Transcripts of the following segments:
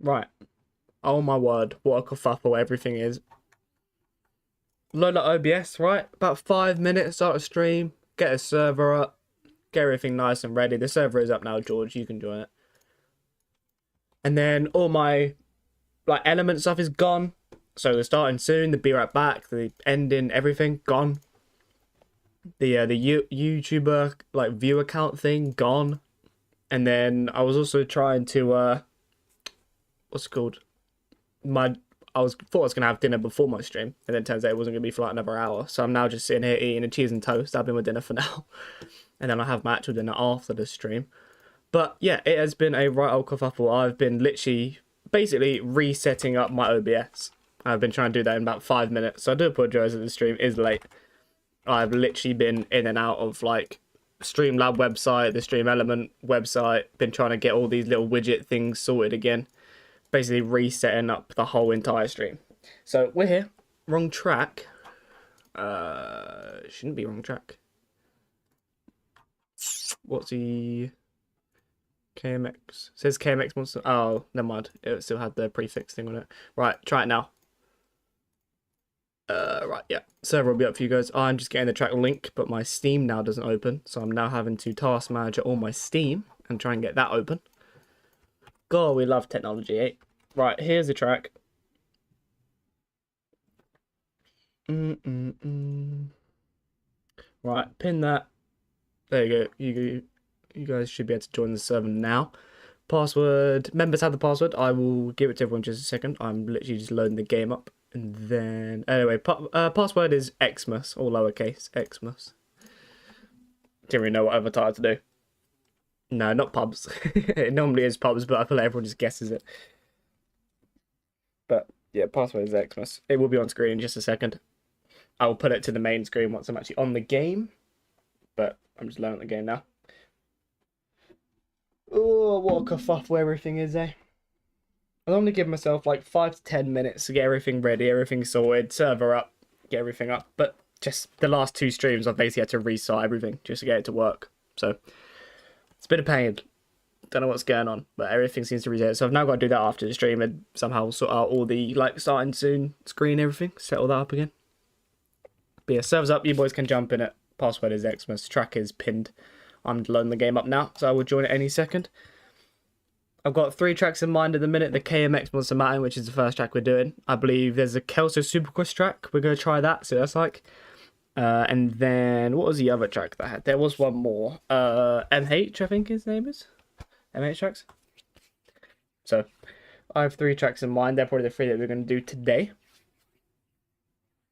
Right. Oh my word, what a kerfuffle everything is. Load up OBS, right? About 5 minutes, start a stream, get a server up, get everything nice and ready. The server is up now, George, you can join it. And then all my like element stuff is gone. So we're starting soon, the be right back, the ending, everything gone. The YouTuber like view account thing gone. And then I was also trying to what's it called? My I was thought I was gonna have dinner before my stream, and then it turns out it wasn't gonna be for like another hour. So I'm now just sitting here eating a cheese and toast. That'll be my dinner for now, and then I'll have my actual dinner after the stream. But yeah, it has been a right old kerfuffle. I've been literally basically resetting up my OBS. I've been trying to do that in about 5 minutes, so I do apologise that the stream is late. I've literally been in and out of like Streamlab website, the Stream Element website, been trying to get all these little widget things sorted again. Basically resetting up the whole entire stream. So we're here. Wrong track. Shouldn't be wrong track. What's the KMX? It says KMX monster. Oh, never mind. It still had the prefix thing on it. Right, try it now. Right, yeah. Server will be up for you guys. I'm just getting the track link, but my Steam now doesn't open, so I'm now having to task manager all my Steam and try and get that open. God, we love technology, eh? Right, here's the track. Right, pin that. There you go. You guys should be able to join the server now. Password. Members have the password. I will give it to everyone in just a second. I'm literally just loading the game up. And then, anyway, password is Xmas, all lowercase, Xmas. Didn't really know what other title to do. No, not pubs. It normally is pubs, but I feel like everyone just guesses it. But yeah, password is Xmas. It will be on screen in just a second. I will put it to the main screen once I'm actually on the game. But I'm just learning the game now. Oh, what a kerfuffle everything is, eh? I'll only give myself like 5 to 10 minutes to get everything ready, everything sorted, server up, get everything up. But just the last 2 streams, I've basically had to restart everything just to get it to work. So it's a bit of pain. Don't know what's going on, but everything seems to reset. So I've now got to do that after the stream and somehow sort out all the like starting soon screen, everything, set all that up again. But yeah, server's up. You boys can jump in it. Password is Xmas. Track is pinned. I'm loading the game up now, so I will join it any second. I've got 3 tracks in mind at the minute. The KMX Monster Mountain, which is the first track we're doing. I believe there's a Kelso Superquest track. We're going to try that, so that's like. And then, what was the other track that I had? There was one more. MH, I think his name is. MH tracks. So, I have 3 tracks in mind. They're probably the 3 that we're going to do today.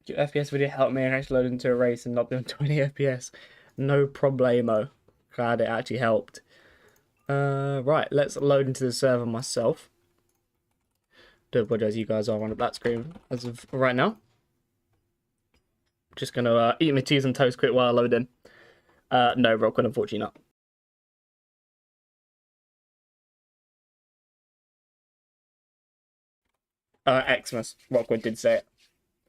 Your FPS video helped me and actually load into a race and not doing 20 FPS. No problemo. Glad it actually helped. Right, let's load into the server myself. Do apologize, you guys are on that screen as of right now. Just gonna eat my cheese and toast quick while I load in. No, Rockwood, unfortunately not. Xmas. Rockwood did say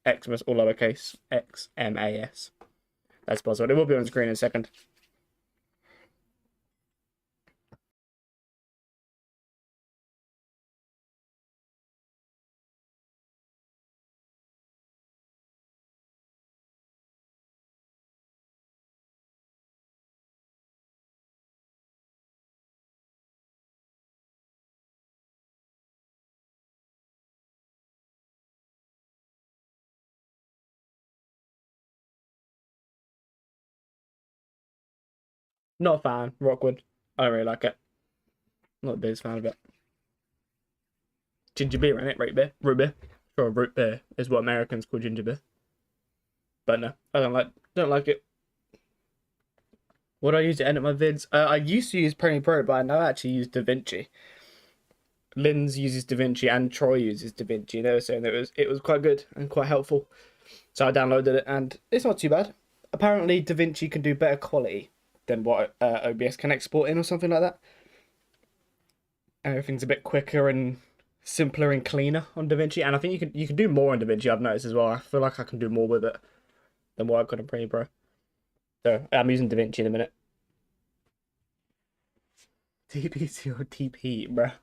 it. Xmas, all lowercase. XMAS. That's possible. It will be on screen in a second. Not a fan, Rockwood. I don't really like it. Not the biggest fan of it. Ginger beer, right? Root beer. Root beer. Sure, root beer is what Americans call ginger beer. But no, I don't like it. What do I use to edit my vids? I used to use Premiere Pro, but I now actually use DaVinci. Linz uses DaVinci and Troy uses DaVinci. They were saying that it was quite good and quite helpful. So I downloaded it and it's not too bad. Apparently DaVinci can do better quality than what OBS can export in or something like that. Everything's a bit quicker and simpler and cleaner on DaVinci, and I think you can do more on DaVinci. I've noticed as well. I feel like I can do more with it than what I could on Premiere Pro. So I'm using DaVinci in a minute. TPC or TP, bruh.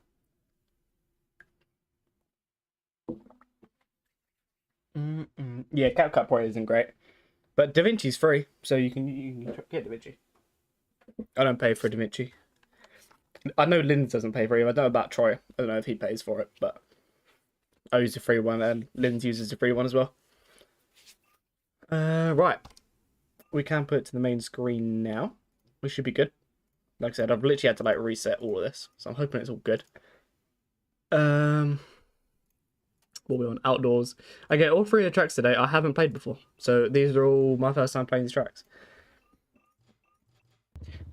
Yeah, CapCut Pro isn't great, but DaVinci's free, so you can get DaVinci. I don't pay for DaVinci. I know Linz doesn't pay for it. I don't know about Troy. I don't know if he pays for it, but I use the free one, and Linz uses the free one as well. Right. We can put it to the main screen now. We should be good. Like I said, I've literally had to like reset all of this, so I'm hoping it's all good. What we on? Outdoors. Okay, all three of the tracks today I haven't played before, so these are all my first time playing these tracks.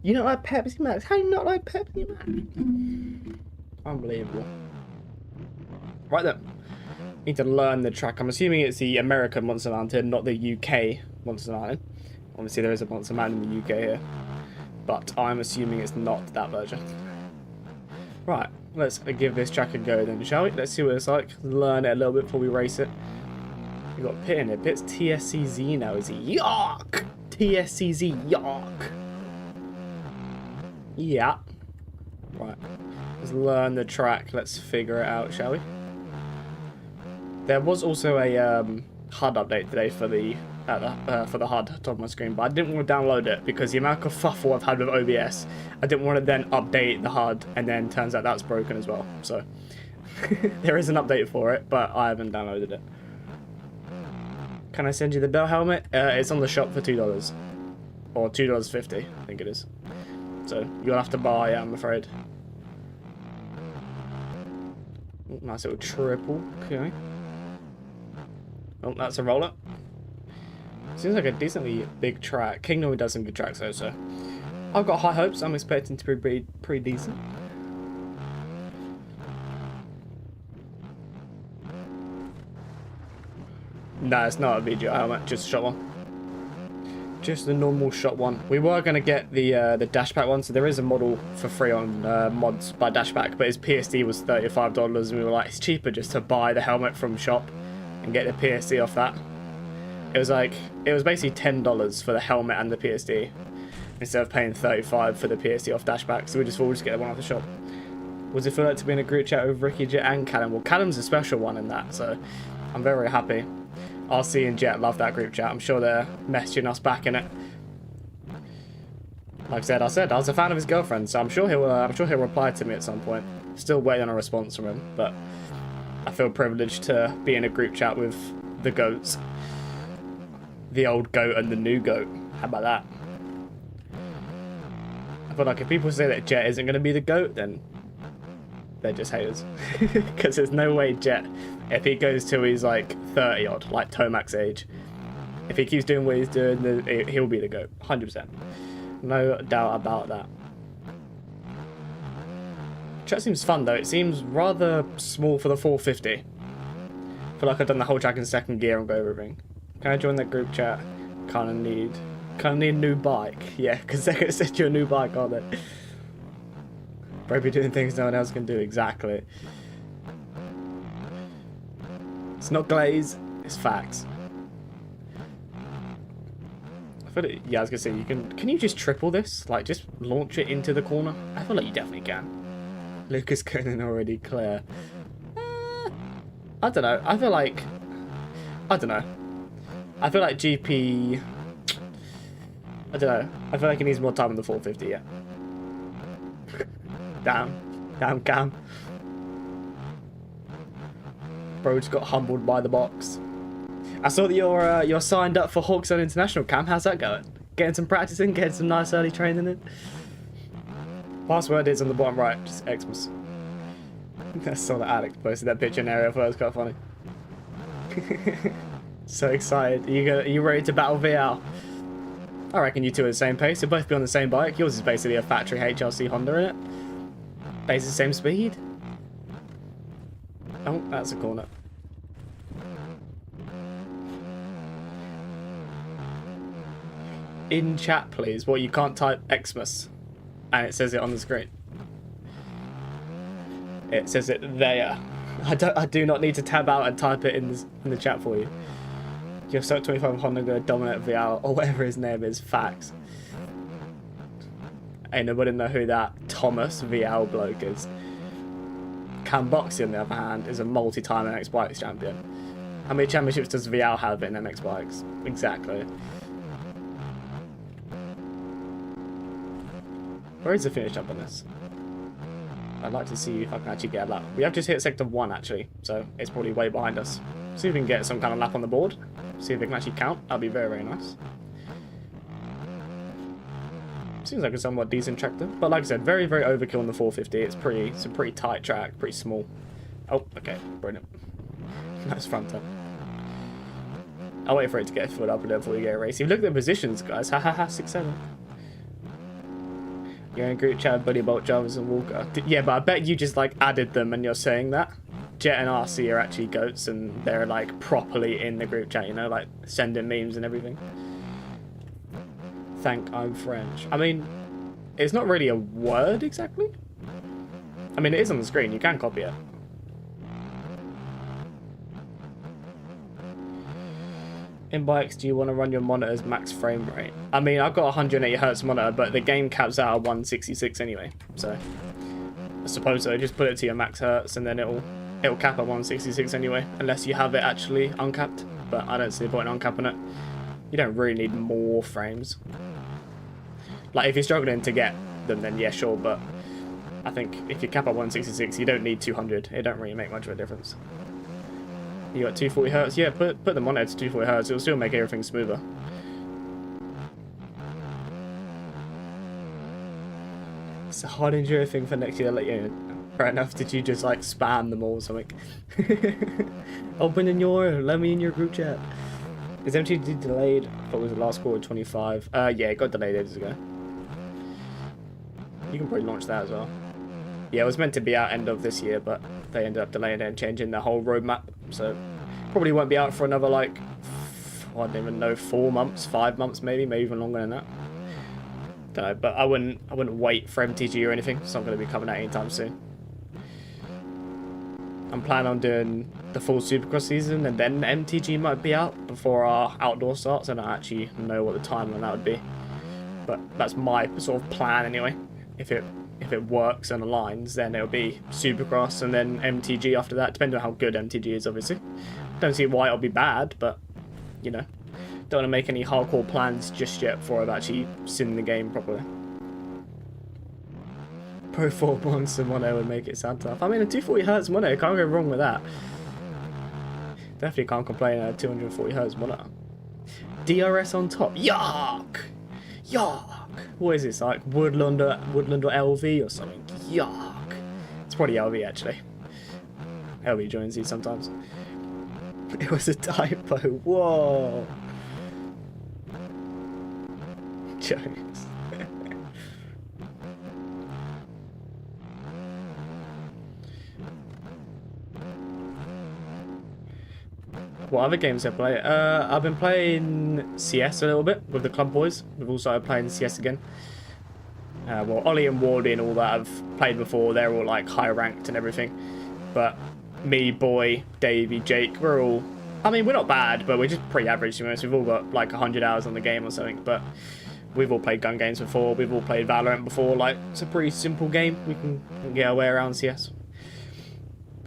You don't like Pepsi Max? How do you not like Pepsi Max? Unbelievable. Right then. Need to learn the track. I'm assuming it's the American Monster Mountain, not the UK Monster Mountain. Obviously there is a Monster Mountain in the UK here, but I'm assuming it's not that version. Right, let's give this track a go then, shall we? Let's see what it's like. Learn it a little bit before we race it. We've got Pit in it. Pit's TSCZ now, is he? Yuck! TSCZ, yuck! Yeah. Right. Let's learn the track. Let's figure it out, shall we? There was also a HUD update today for the HUD top of my screen, but I didn't want to download it because the amount of kerfuffle I've had with OBS, I didn't want to then update the HUD and then turns out that's broken as well. So there is an update for it, but I haven't downloaded it. Can I send you the bell helmet? It's on the shop for $2 or $2.50, I think it is. So you'll have to buy it, I'm afraid. Oh, nice little triple. Okay. Oh, that's a roller. Seems like a decently big track. King normally does some good tracks though, so I've got high hopes. I'm expecting to be pretty decent. No, it's not a VGI helmet, just a shot one. Just the normal shot one. We were going to get the dashback one, so there is a model for free on mods by dashback, but his PSD was $35 and we were like, it's cheaper just to buy the helmet from shop and get the PSD off that. It was basically $10 for the helmet and the PSD instead of paying $35 for the PSD off dashback, so we just thought we'll just get the one off the shop. What does it feel like to be in a group chat with Ricky, Jet and Callum? Well, Callum's a special one in that, so I'm very happy. RC and Jet love that group chat. I'm sure they're messaging us back in it. Like I said I was a fan of his girlfriend, so I'm sure he'll reply to me at some point. Still waiting on a response from him, but I feel privileged to be in a group chat with the goats. The old goat and the new goat. How about that? I feel like if people say that Jet isn't going to be the goat, then they're just haters. Because there's no way Jet, if he goes till he's like 30 odd, like Tomac's age, if he keeps doing what he's doing, then he'll be the GOAT, 100%. No doubt about that. Track seems fun though, it seems rather small for the 450. I feel like I've done the whole track in second gear and go everything. Can I join that group chat? Kinda need a new bike. Yeah, because they're going to send you a new bike, aren't they? Probably doing things no one else can do, exactly. It's not glaze, it's facts. I feel like, yeah, I was gonna say, can you just triple this? Like, just launch it into the corner? I feel like you definitely can. Lucas Conan already clear. I don't know, I feel like GP, I don't know, I feel like he needs more time in the 450, yeah. Damn Cam. Bro just got humbled by the box. I saw that you're signed up for Hawkstone International, Cam. How's that going? Getting some practice in, getting some nice early training in. Password is on the bottom right, just Xmas. I saw that Alex posted that picture in area. I thought it was quite funny. So excited. Are you ready to battle VL? I reckon you two are the same pace. You'll both be on the same bike. Yours is basically a factory HRC Honda in it. Basically the same speed. Oh, that's a corner. In chat, please. Well, you can't type Xmas, and it says it on the screen. It says it there. I do not need to tab out and type it in the chat for you. Your Stock 25 Honda go dominate VL or whatever his name is. Facts. Ain't nobody know who that Thomas VL bloke is. Cam Boxy, on the other hand, is a multi-time NX Bikes champion. How many championships does Vial have in MX bikes? Exactly. Where is the finish up on this? I'd like to see if I can actually get a lap. We have just hit sector 1 actually, so it's probably way behind us. See if we can get some kind of lap on the board. See if they can actually count. That'd be very, very nice. Seems like a somewhat decent tractor, but like I said, very, very overkill on the 450. It's a pretty tight track, pretty small. Oh, okay, brilliant. Nice front turn. I'll wait for it to get filled up a little before we get a race. If you look at the positions, guys, ha ha ha, 6-7. You're in a group chat with Buddy Bolt, Jarvis and Walker. Yeah, but I bet you just like added them and you're saying that. Jet and RC are actually goats and they're like properly in the group chat, you know, like sending memes and everything. Thank I'm French. I mean, it's not really a word exactly. I mean, it is on the screen. You can copy it. In bikes, do you want to run your monitor's max frame rate? I mean, I've got a 180 Hz monitor, but the game caps out at 166 anyway. So I suppose so. Just put it to your max hertz, and then it'll cap at 166 anyway, unless you have it actually uncapped. But I don't see the point in uncapping it. You don't really need more frames. Like, if you're struggling to get them, then yeah, sure, but I think if you cap at 166, you don't need 200. It don't really make much of a difference. You got 240 Hz? Yeah, put them on it to 240 Hz. It'll still make everything smoother. It's a hard enduro thing for next year. Like, yeah, fair enough. Did you just like spam them all or something? Open in your, let me in your group chat. Is MTG delayed? I thought it was the last quarter 25. Yeah, it got delayed ages ago. You can probably launch that as well. Yeah, it was meant to be out end of this year, but they ended up delaying it and changing the whole roadmap. So probably won't be out for another like, I don't even know, 4 months, 5 months maybe even longer than that. Don't know, but I wouldn't wait for MTG or anything. It's not going to be coming out anytime soon. I'm planning on doing the full Supercross season and then MTG might be out before our outdoor starts. I don't actually know what the timeline that would be, but that's my sort of plan anyway. If it works and aligns, then it'll be Supercross and then MTG after that, depending on how good MTG is, obviously. Don't see why it'll be bad, but, you know, don't want to make any hardcore plans just yet before I've actually seen the game properly. Pro 4 monster mono would make it sound tough. I mean, a 240 Hz mono, can't go wrong with that. Definitely can't complain at a 240 Hz mono. DRS on top, yuck! Yuck! What is this, like Woodland or LV or something? Yuck! It's probably LV actually. LV joins these sometimes. It was a typo. Whoa! Jokes. What other games have I played? I've been playing CS a little bit with the club boys. We've also started playing CS again. Well, Ollie and Wardy and all that I've played before. They're all like high ranked and everything. But me, Boy, Davey, Jake, we're all... I mean, we're not bad, but we're just pretty average to be honest. We've all got like 100 hours on the game or something. But we've all played gun games before. We've all played Valorant before. Like, it's a pretty simple game. We can get our way around CS.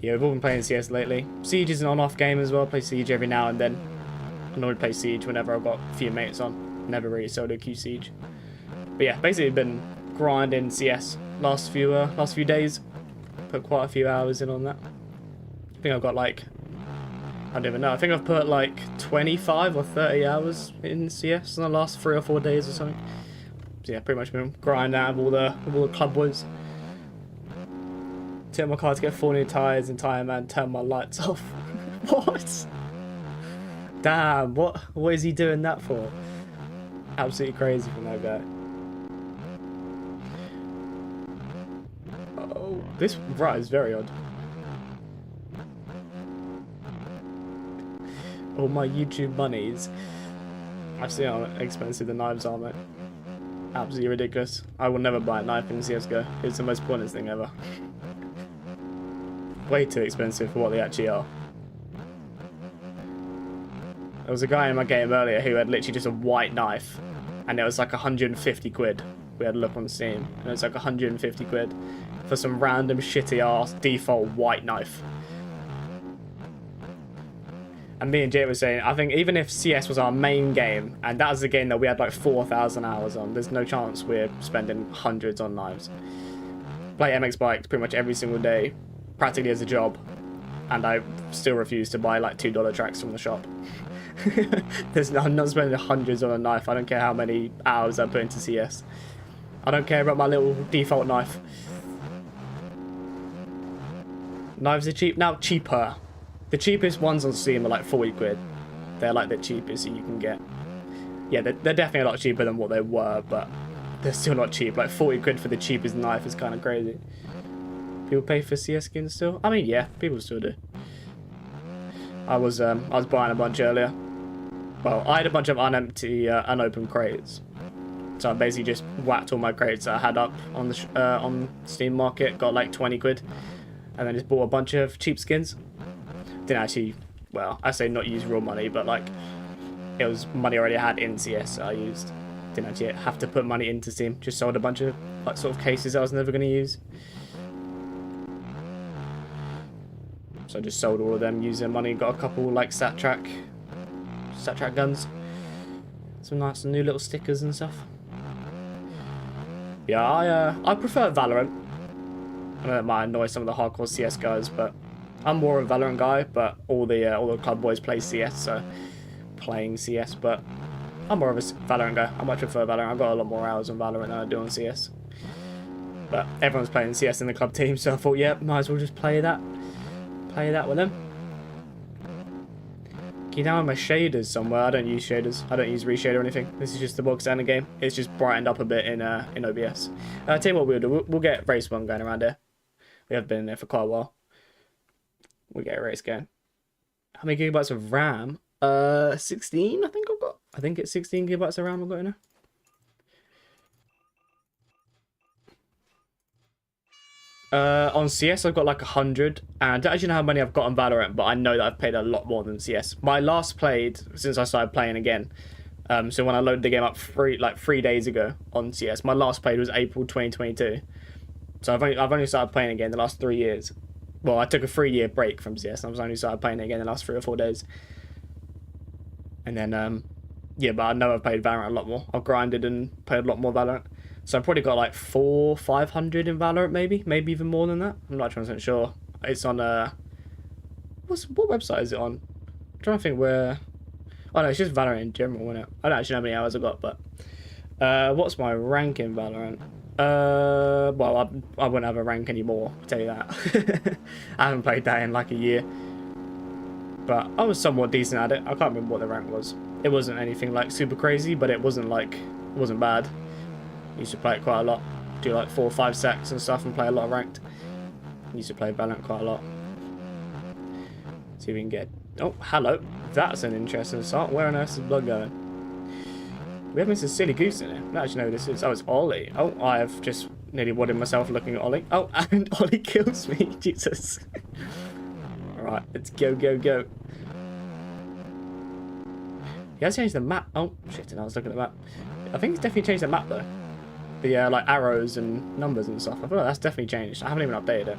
Yeah, we've all been playing CS lately. Siege is an on-off game as well. I play Siege every now and then. I normally play Siege whenever I've got a few mates on. Never really solo queue Siege. But yeah, basically been grinding CS last few days. Put quite a few hours in on that. I think I've got like, I don't even know. I think I've put like 25 or 30 hours in CS in the last 3 or 4 days or something. So yeah, pretty much been grinding out of all the club boys. Tell my car to get 4 new tyres and tyre man turn my lights off. What? Damn, what is he doing that for? Absolutely crazy from that guy. Oh, this right is very odd. All my YouTube monies. I've seen how expensive the knives are, mate. Absolutely ridiculous. I will never buy a knife in CSGO. It's the most pointless thing ever. Way too expensive for what they actually are. There was a guy in my game earlier who had literally just a white knife and it was like 150 quid. We had a look on Steam and it was like 150 quid for some random shitty ass default white knife. And me and Jay were saying, I think even if CS was our main game, and that was the game that we had like 4,000 hours on, there's no chance we're spending hundreds on knives. Play MX bikes pretty much every single day, practically as a job, and I still refuse to buy like $2 tracks from the shop. I'm not spending hundreds on a knife. I don't care how many hours I put into CS. I don't care about my little default knife. Knives are cheap now. Cheaper. The cheapest ones on Steam are like 40 quid. They're like the cheapest you can get. Yeah, they're definitely a lot cheaper than what they were, but they're still not cheap. Like 40 quid for the cheapest knife is kind of crazy. People pay for CS skins still? I mean, yeah, people still do. I was buying a bunch earlier. Well, I had a bunch of unopened crates. So I basically just whacked all my crates that I had up on the on Steam Market, got like 20 quid, and then just bought a bunch of cheap skins. Didn't actually, well, I say not use real money, but like it was money I already had in CS, so I used. Didn't actually have to put money into Steam. Just sold a bunch of like sort of cases I was never going to use. So I just sold all of them using money. Got a couple like stat track guns. Some nice new little stickers and stuff. Yeah, I prefer Valorant. I know that might annoy some of the hardcore CS guys, but I'm more of a Valorant guy. But all the club boys play CS, so playing CS. But I'm more of a Valorant guy. I much prefer Valorant. I've got a lot more hours on Valorant than I do on CS. But everyone's playing CS in the club team, so I thought, yeah, might as well just play that. Play that with them. Keep down my shaders somewhere. I don't use shaders. I don't use reshader or anything. This is just the bog standard game. It's just brightened up a bit in OBS. I'll tell you what we'll do. We'll get race one going around here. We have been in there for quite a while. We'll get a race going. How many gigabytes of RAM? 16, I think I've got. I think it's 16 gigabytes of RAM I've got in there. On CS I've got like 100, and I don't actually know how many I've got on Valorant, but I know that I've played a lot more than CS. My last played since I started playing again, so when I loaded the game up 3 days ago on CS, my last played was April 2022. So I've only started playing again the last 3 years. Well, I took a 3-year break from CS, and I've only started playing it again the last 3 or 4 days. And then yeah, but I know I've played Valorant a lot more. I've grinded and played a lot more Valorant. So I've probably got like 400-500 in Valorant, maybe even more than that. I'm not 100% sure. It's on what website is it on? I'm trying to think where. Oh no, it's just Valorant in general, isn't it? I don't actually know how many hours I've got, but what's my rank in Valorant? Well, I wouldn't have a rank anymore, I'll tell you that. I haven't played that in like a year, but I was somewhat decent at it. I can't remember what the rank was. It wasn't anything like super crazy, but it wasn't bad. Used to play it quite a lot, do like 4 or 5 sacks and stuff, and play a lot of ranked. Used to play Valorant quite a lot. See if we can get. Oh, hello. That's an interesting start. Where on earth is blood going? We have Mr. Silly Goose in it. I don't actually know who this is. Oh, it's Ollie. Oh, I have just nearly wadded myself looking at Ollie. Oh, and Ollie kills me. Jesus. Alright, let's go. He has changed the map. Oh, shit, and I was looking at the map. I think it's definitely changed the map though. The like arrows and numbers and stuff. I feel like that's definitely changed. I haven't even updated it.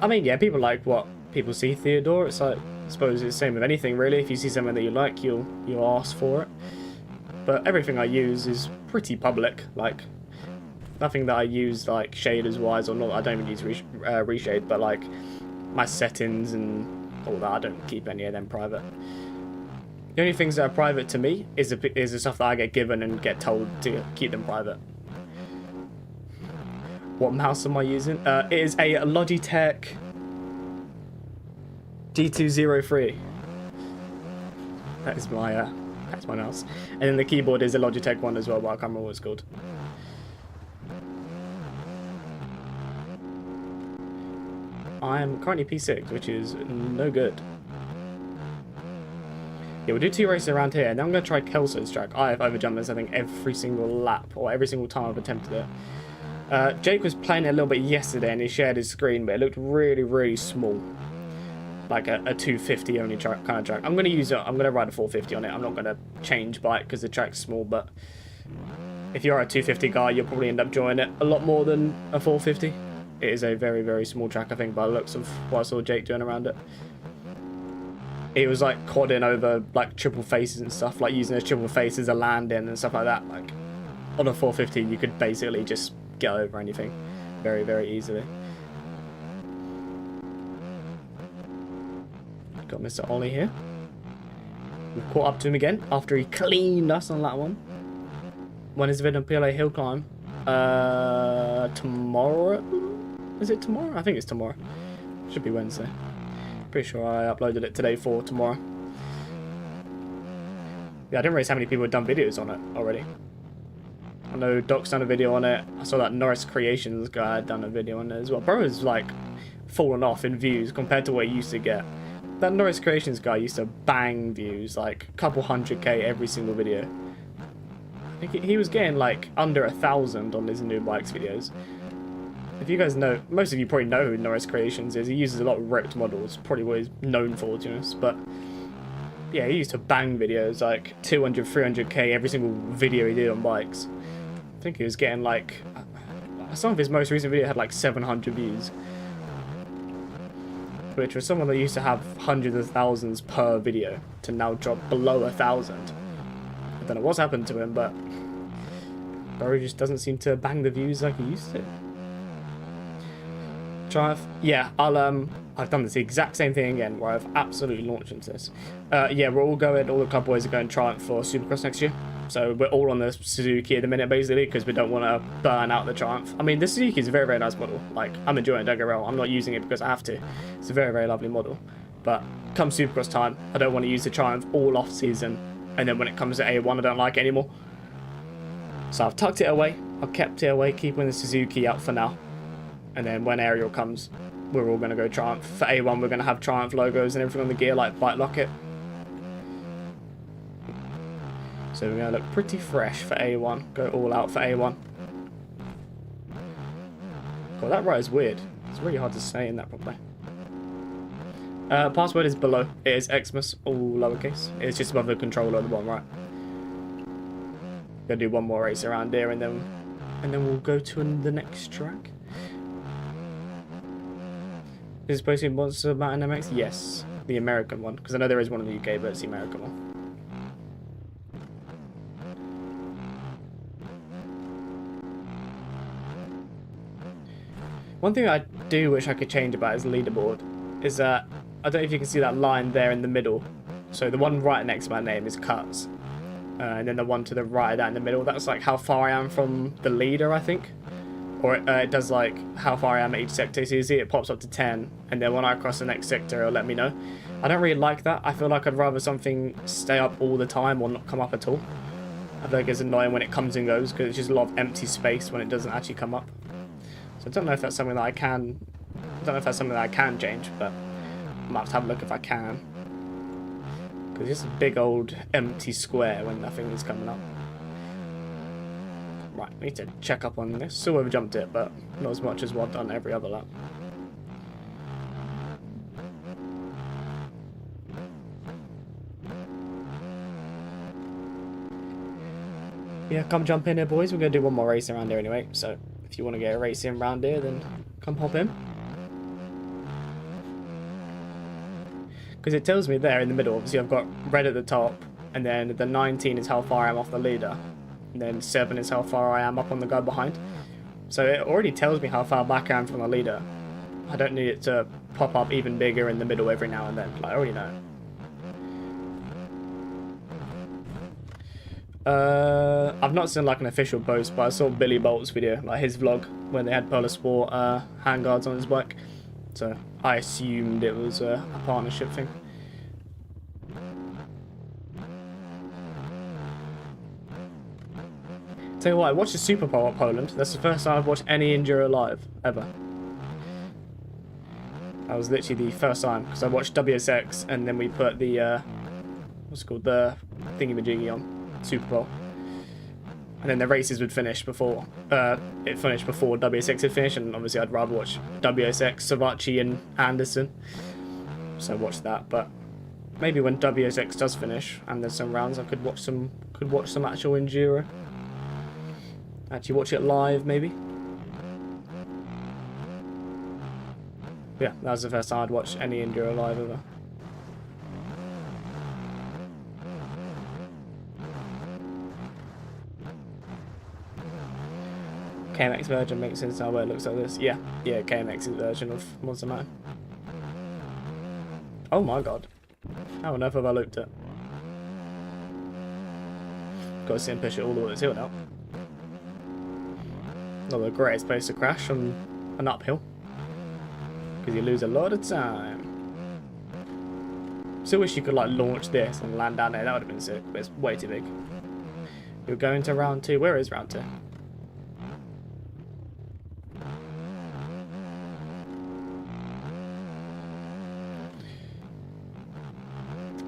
I mean, yeah, people like what people see Theodore. It's like, I suppose it's the same with anything really. If you see something that you like, you'll ask for it. But everything I use is pretty public. Like, nothing that I use like shaders wise or not. I don't even use reshade, but like my settings and all that, I don't keep any of them private. The only things that are private to me is the stuff that I get given and get told to keep them private. What mouse am I using? It is a Logitech G203. That's my mouse. And then the keyboard is a Logitech one as well, but I can't remember what it's called. I am currently P6, which is no good. Yeah, we'll do 2 races around here, and then I'm going to try Kelso's track. I have overjumped this, I think, every single lap, or every single time I've attempted it. Jake was playing it a little bit yesterday, and he shared his screen, but it looked really, really small. Like a 250 only track, kind of track. I'm going to use it. I'm going to ride a 450 on it. I'm not going to change bike because the track's small, but if you're a 250 guy, you'll probably end up enjoying it a lot more than a 450. It is a very, very small track, I think, by the looks of what I saw Jake doing around it. It was like quadding over like triple faces and stuff, like using those triple faces as a landing and stuff like that. Like on a 450, you could basically just get over anything very, very easily. Got Mr. Ollie here. We've caught up to him again after he cleaned us on that one. When is the video on PLA Hill Climb? Tomorrow? Is it tomorrow? I think it's tomorrow. Should be Wednesday. Pretty sure I uploaded it today for tomorrow. Yeah, I didn't realize how many people had done videos on it already. I know Doc's done a video on it. I saw that Norris Creations guy had done a video on it as well. Bro is like fallen off in views compared to what he used to get. That Norris Creations guy used to bang views, like a couple 100k every single video. I think he was getting like under 1,000 on his new bikes videos. If you guys know, most of you probably know who Norris Creations is. He uses a lot of ripped models, probably what he's known for, to be honest. But yeah, he used to bang videos, like 200, 300k every single video he did on bikes. I think he was getting like, some of his most recent video had like 700 views. Which was someone that used to have hundreds of thousands per video to now drop below 1,000. I don't know what's happened to him, but bro just doesn't seem to bang the views like he used to. Triumph, yeah, I've done this exact same thing again where I've absolutely launched into this. Yeah, we're all going, all the club boys are going Triumph for Supercross next year. So we're all on the Suzuki at the minute, basically, because we don't want to burn out the Triumph. I mean, the Suzuki is a very, very nice model. Like, I'm enjoying it, don't get me wrong. I'm not using it because I have to. It's a very, very lovely model. But come Supercross time, I don't want to use the Triumph all off season. And then when it comes to A1, I don't like it anymore. So I've tucked it away. I've kept it away, keeping the Suzuki out for now. And then when Ariel comes, we're all going to go Triumph. For A1, we're going to have Triumph logos and everything on the gear, like Bike Locket. So we're going to look pretty fresh for A1. Go all out for A1. God, that right is weird. It's really hard to say in that properly. Password is below. It is Xmas, all lowercase. It's just above the controller at the bottom right. Gonna do one more race around here and then we'll go to the next track. Is it supposed to be Monster Mountain MX? Yes, the American one, because I know there is one in the UK, but it's the American one. One thing I do wish I could change about his leaderboard is that, I don't know if you can see that line there in the middle. So the one right next to my name is cuts. And then the one to the right of that in the middle, that's like how far I am from the leader, I think. Or it does like how far I am at each sector. So you see it pops up to 10, and then when I cross the next sector, it'll let me know. I don't really like that. I feel like I'd rather something stay up all the time or not come up at all. I feel like it's annoying when it comes and goes because it's just a lot of empty space when it doesn't actually come up. So I don't know if that's something that I can. I don't know if that's something that I can change, but I might have to have a look if I can. Because it's a big old empty square when nothing is coming up. Right, I need to check up on this. Still over jumped it, but not as much as what I've done every other lap. Yeah, come jump in here, boys. We're going to do one more race around here anyway. So if you want to get a race in around here, then come hop in. Because it tells me there in the middle, obviously I've got red at the top, and then the 19 is how far I am off the leader, and then 7 is how far I am up on the guy behind. So it already tells me how far back I am from the leader. I don't need it to pop up even bigger in the middle every now and then, like I already know. I've not seen like an official post, but I saw Billy Bolt's video, like his vlog, when they had Polar Sport handguards on his bike. So I assumed it was a partnership thing. Tell you what, I watched the Super Bowl at Poland. That's the first time I've watched any Enduro live, ever. That was literally the first time, because I watched WSX and then we put the, what's it called, the thingy-majiggy on, Super Bowl. And then the races would finish before, it finished before WSX had finished, and obviously I'd rather watch WSX, Savacci and Anderson. So I watched that, but maybe when WSX does finish and there's some rounds, I could watch some actual Enduro. Actually watch it live, maybe. Yeah, that was the first time I'd watched any Enduro live ever. KMX version makes sense now where it looks like this. Yeah, KMX's version of Monster Man. Oh my god. How on earth have I looked at? Gotta see him push it all the way to the hill now. Not the greatest place to crash on an uphill. Because you lose a lot of time. Still wish you could like launch this and land down there. That would have been sick, but it's way too big. We're going to round 2. Where is round 2?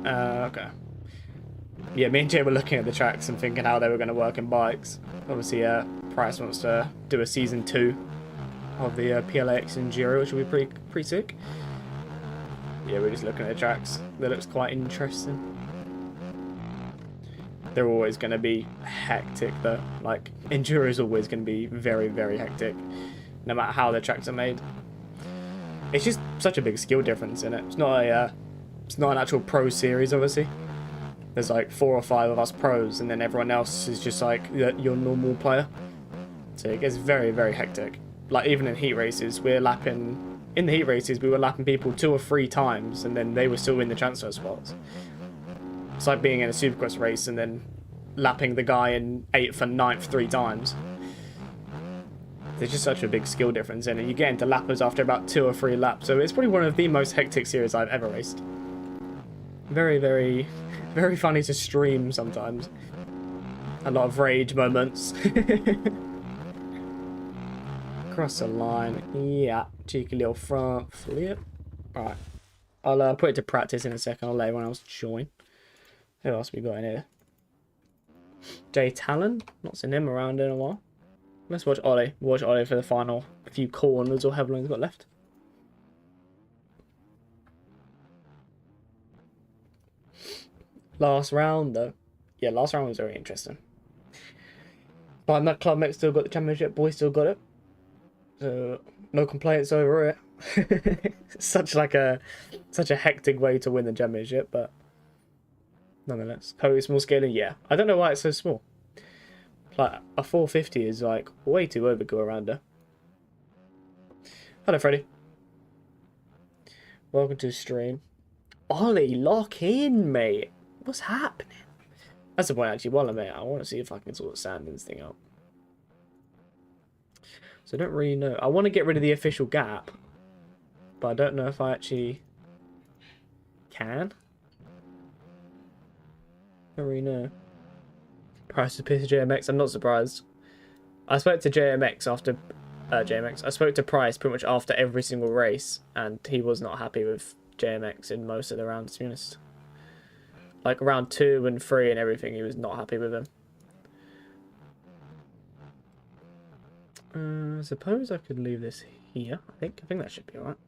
Okay. Yeah, me and Jay were looking at the tracks and thinking how they were going to work in bikes. Obviously, Price wants to do a season 2 of the PLX Enduro, which will be pretty sick. Yeah, we're just looking at the tracks. That looks quite interesting. They're always going to be hectic, though. Like, Enduro is always going to be very, very hectic, no matter how the tracks are made. It's just such a big skill difference in it. It's not an actual pro series, obviously. There's like 4 or 5 of us pros, and then everyone else is just like your normal player. So it gets very, very hectic. Like even in heat races, in the heat races we were lapping people 2 or 3 times, and then they were still in the transfer spots. It's like being in a Supercross race and then lapping the guy in 8th and 9th 3 times. There's just such a big skill difference in it. You get into lappers after about 2 or 3 laps, so it's probably one of the most hectic series I've ever raced. Very, very, very funny to stream sometimes. A lot of rage moments. Cross the line. Yeah. Cheeky little front flip. Alright. I'll put it to practice in a second. I'll let everyone else join. Who else we got in here? Jay Talon. Not seen him around in a while. Let's watch Ollie. Watch Ollie for the final few corners or however long he's got left. Last round, though. Yeah, last round was very interesting. But that club mate still got the championship. Boy still got it. So no complaints over it. such a hectic way to win the championship, but nonetheless, Cody small scaling. Yeah, I don't know why it's so small. Like a 450 is like way too overkill around her. Hello, Freddy. Welcome to the stream. Ollie, lock in, mate. What's happening? That's the point, actually. While I'm here, I want to see if I can sort of sand this thing out. So I don't really know. I want to get rid of the official gap, but I don't know if I actually can. I don't really know. Price to piss JMX. I'm not surprised. I spoke to JMX after JMX. I spoke to Price pretty much after every single race, and he was not happy with JMX in most of the rounds, to be honest. Like round 2 and 3 and everything, he was not happy with him. I suppose I could leave this here. I think that should be alright.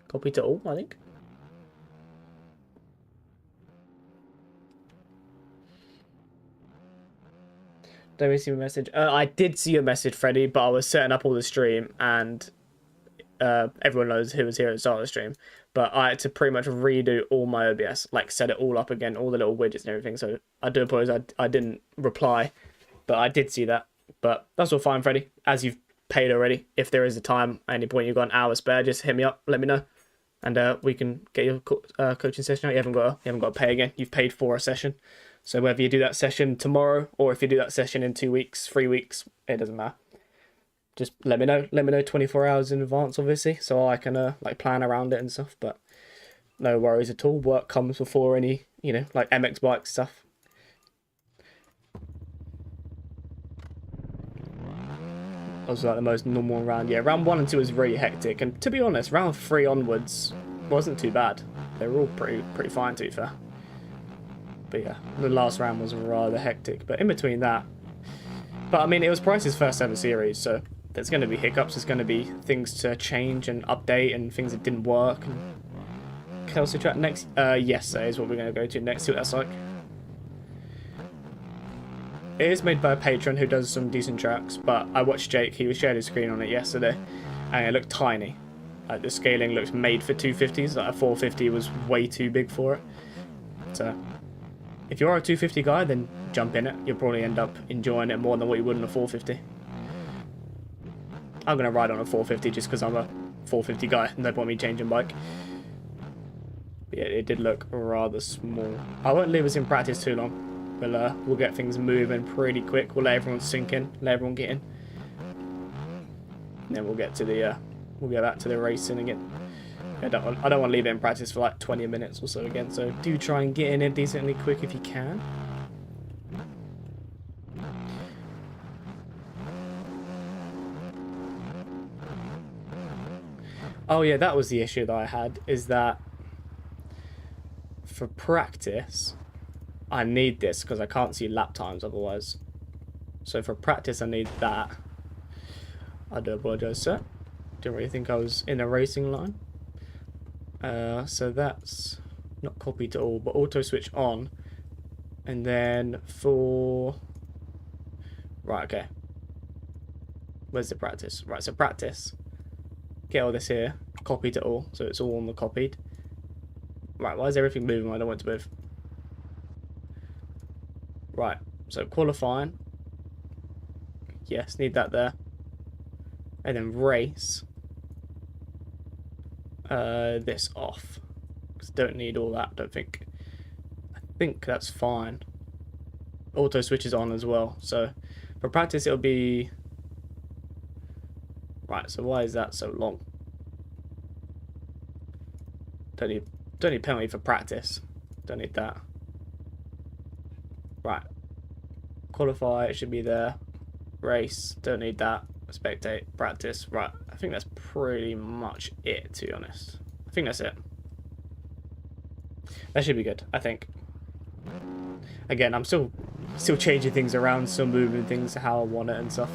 Copy to all, I think. Don't we see my message? I did see your message, Freddie, but I was setting up all the stream, and everyone knows who was here at the start of the stream. But I had to pretty much redo all my OBS, like set it all up again, all the little widgets and everything. So I do apologize, I didn't reply, but I did see that. But that's all fine, Freddie. As you've paid already, if there is a time at any point you've got an hour spare, just hit me up, let me know, and we can get your coaching session out. You haven't got to pay again. You've paid for a session. So whether you do that session tomorrow or if you do that session in 2 weeks, 3 weeks, it doesn't matter. Just let me know. Let me know 24 hours in advance, obviously, so I can like plan around it and stuff. But no worries at all. Work comes before any, like MX bike stuff. Was like the most normal round. Yeah, round 1 and 2 was really hectic, and to be honest, round 3 onwards wasn't too bad. They were all pretty fine, to be fair. But yeah, the last round was rather hectic. But in between that, but I mean, it was Price's first ever series, so there's going to be hiccups. There's going to be things to change and update, and things that didn't work. And Kelsey track next. Yes, that is what we're going to go to next. See what that's like. It is made by a patron who does some decent tracks, but I watched Jake, he was sharing his screen on it yesterday, and it looked tiny. Like, the scaling looks made for 250s, like a 450 was way too big for it. So, if you're a 250 guy, then jump in it. You'll probably end up enjoying it more than what you would in a 450. I'm going to ride on a 450 just because I'm a 450 guy and they want me changing bike. But yeah, it did look rather small. I won't leave us in practice too long. We'll get things moving pretty quick. We'll let everyone sink in, let everyone get in. And then we'll get to the we'll get back to the racing again. I don't want to leave it in practice for like 20 minutes or so again. So do try and get in it decently quick if you can. Oh yeah, that was the issue that I had, is that for practice, I need this because I can't see lap times otherwise. So for practice, I need that. I do apologise, sir. Didn't really think I was in a racing line. So that's not copied to all, but auto switch on. And then for... Right, okay. Where's the practice? Right, so practice. Get all this here. Copy to all, so it's all on the copied. Right, why is everything moving? I don't want it to move. Right, so qualifying. Yes, need that there. And then race. This off. Because don't need all that, don't think. I think that's fine. Auto switch is on as well. So for practice it'll be... Right, so why is that so long? Don't need penalty for practice. Don't need that. Right. Qualify, it should be there. Race, don't need that. Spectate, practice. Right, I think that's pretty much it, to be honest. I think that's it. That should be good, I think. Again, I'm still changing things around, still moving things how I want it and stuff.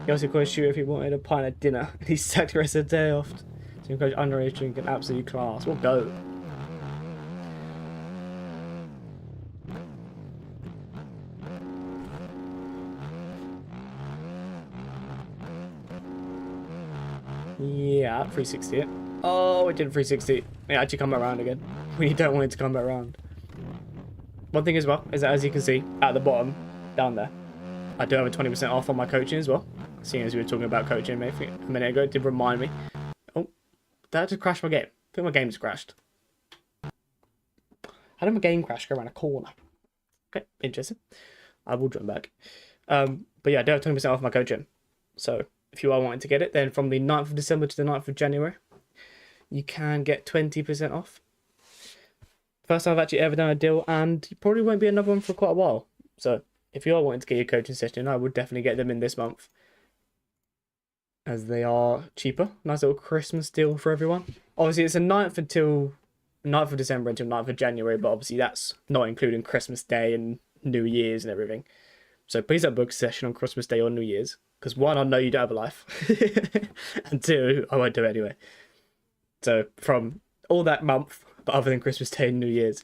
He also could shoot if he wanted a pint of dinner. He sacked the rest of the day off to encourage underage drink and absolute class. We'll go. Yeah, 360 it. Oh, it did 360. It actually come around again. When you don't want it to come back around. One thing as well is that, as you can see at the bottom down there, I do have a 20% off on my coaching as well. Seeing as we were talking about coaching maybe a minute ago, it did remind me. Oh, that just crashed my game. I think my game just crashed. How did my game crash go around a corner? Okay, interesting. I will jump back. But yeah, I do have 20% off my coaching. So if you are wanting to get it, then from the 9th of December to the 9th of January, you can get 20% off. First time I've actually ever done a deal, and probably won't be another one for quite a while. So if you are wanting to get your coaching session, I would definitely get them in this month, as they are cheaper. Nice little Christmas deal for everyone. Obviously, it's the 9th of December until 9th of January, but obviously that's not including Christmas Day and New Year's and everything. So please don't book a session on Christmas Day or New Year's, because one, I know you don't have a life, and two, I won't do it anyway. So from all that month, but other than Christmas Day and New Year's,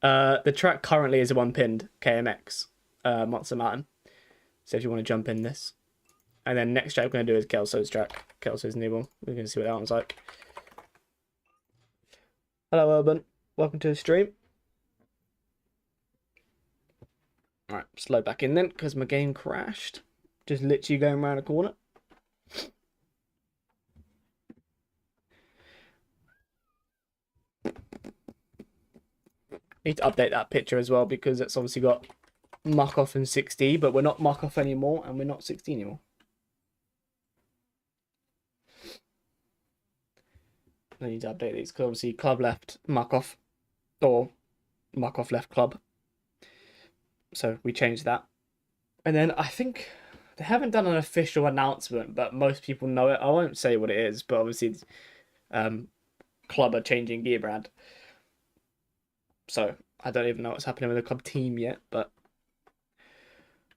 the track currently is a one-pinned KMX Monster Mountain. So if you want to jump in this. And then next track we're going to do is Kelso's track. Kelso's new one. We're going to see what that one's like. Hello, Urban. Welcome to the stream. Alright, slow back in then, because my game crashed. Just literally going around a corner. Need to update that picture as well, because it's obviously got muck off and 60, but we're not muck off anymore, and we're not 60 anymore. I need to update these because obviously club left muck off, or muck off left club. So we changed that. And then I think they haven't done an official announcement, but most people know it. I won't say what it is, but obviously club are changing gear brand. So I don't even know what's happening with the club team yet, but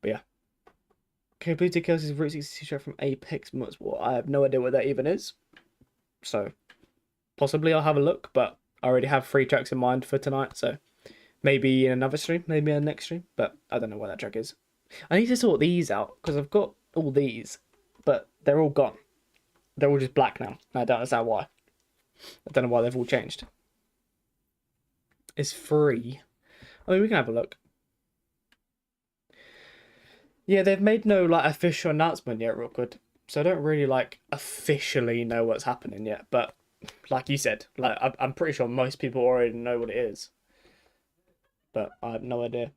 yeah. Completed Kelsey's Route 60 shirt from Apex Motorsport. I have no idea what that even is. So possibly I'll have a look, but I already have 3 tracks in mind for tonight, so Maybe in another stream, maybe in the next stream, but I don't know where that track is. I need to sort these out because I've got all these, but they're all gone. They're all just black now. I don't understand why. I don't know why they've all changed. It's free. I mean, we can have a look. Yeah, they've made no like official announcement yet, real good. So I don't really like officially know what's happening yet. But like you said, like I'm pretty sure most people already know what it is. But I have no idea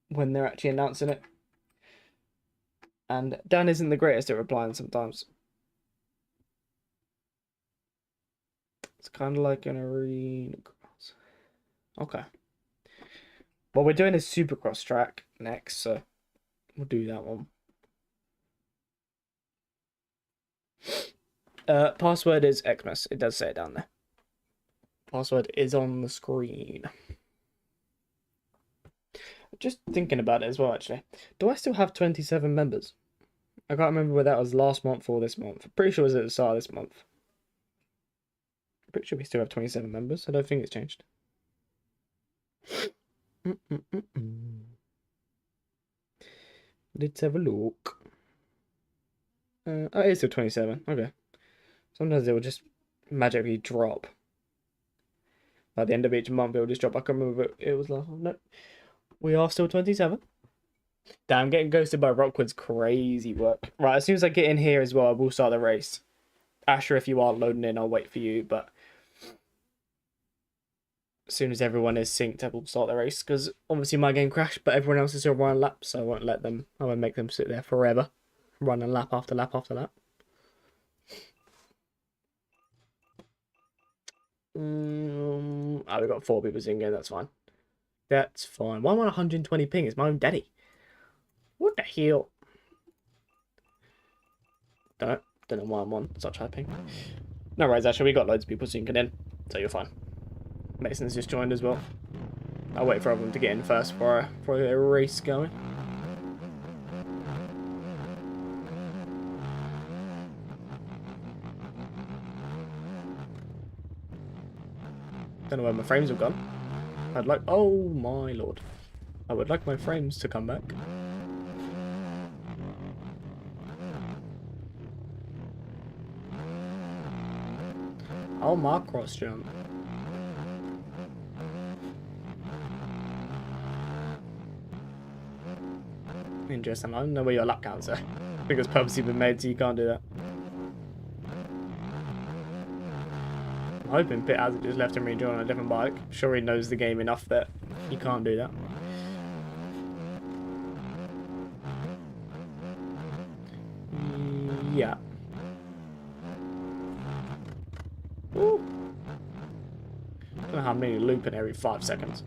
when they're actually announcing it. And Dan isn't the greatest at replying sometimes. It's kind of like an arena cross. Okay. Well, we're doing a supercross track next, so we'll do that one. Password is Xmas. It does say it down there. Password is on the screen. Just thinking about it as well, actually. Do I still have 27 members? I can't remember whether that was last month or this month. I'm pretty sure it was at the start of this month. I'm pretty sure we still have 27 members. I don't think it's changed. Let's have a look. Oh, it is still 27. Okay. Sometimes it will just magically drop. At the end of each month, it will just drop. I can't remember if it was last one. No. We are still 27. Damn, getting ghosted by Rockwood's crazy work. Right, as soon as I get in here as well, I will start the race. Asher, if you are loading in, I'll wait for you, but as soon as everyone is synced, I will start the race, because obviously my game crashed, but everyone else is still running laps, so I won't let them, I won't make them sit there forever, running lap after lap after lap. Oh, we've got 4 people in game, that's fine. That's fine. Why am I on 120 ping? It's my own daddy. What the hell? Don't know why I'm on such high ping. No worries, actually, we got loads of people syncing in, so you're fine. Mason's just joined as well. I'll wait for everyone to get in first for a race going. Don't know where my frames have gone. I'd like... Oh my lord. I would like my frames to come back. Oh, my cross jump. Interesting. I don't know where your lap counts are. I think it's purposely been made so you can't do that. I'm hoping Pitt hasn't just left him rejoin on a different bike. I'm sure he knows the game enough that he can't do that. Yeah. Ooh. I don't know how many looping every 5 seconds.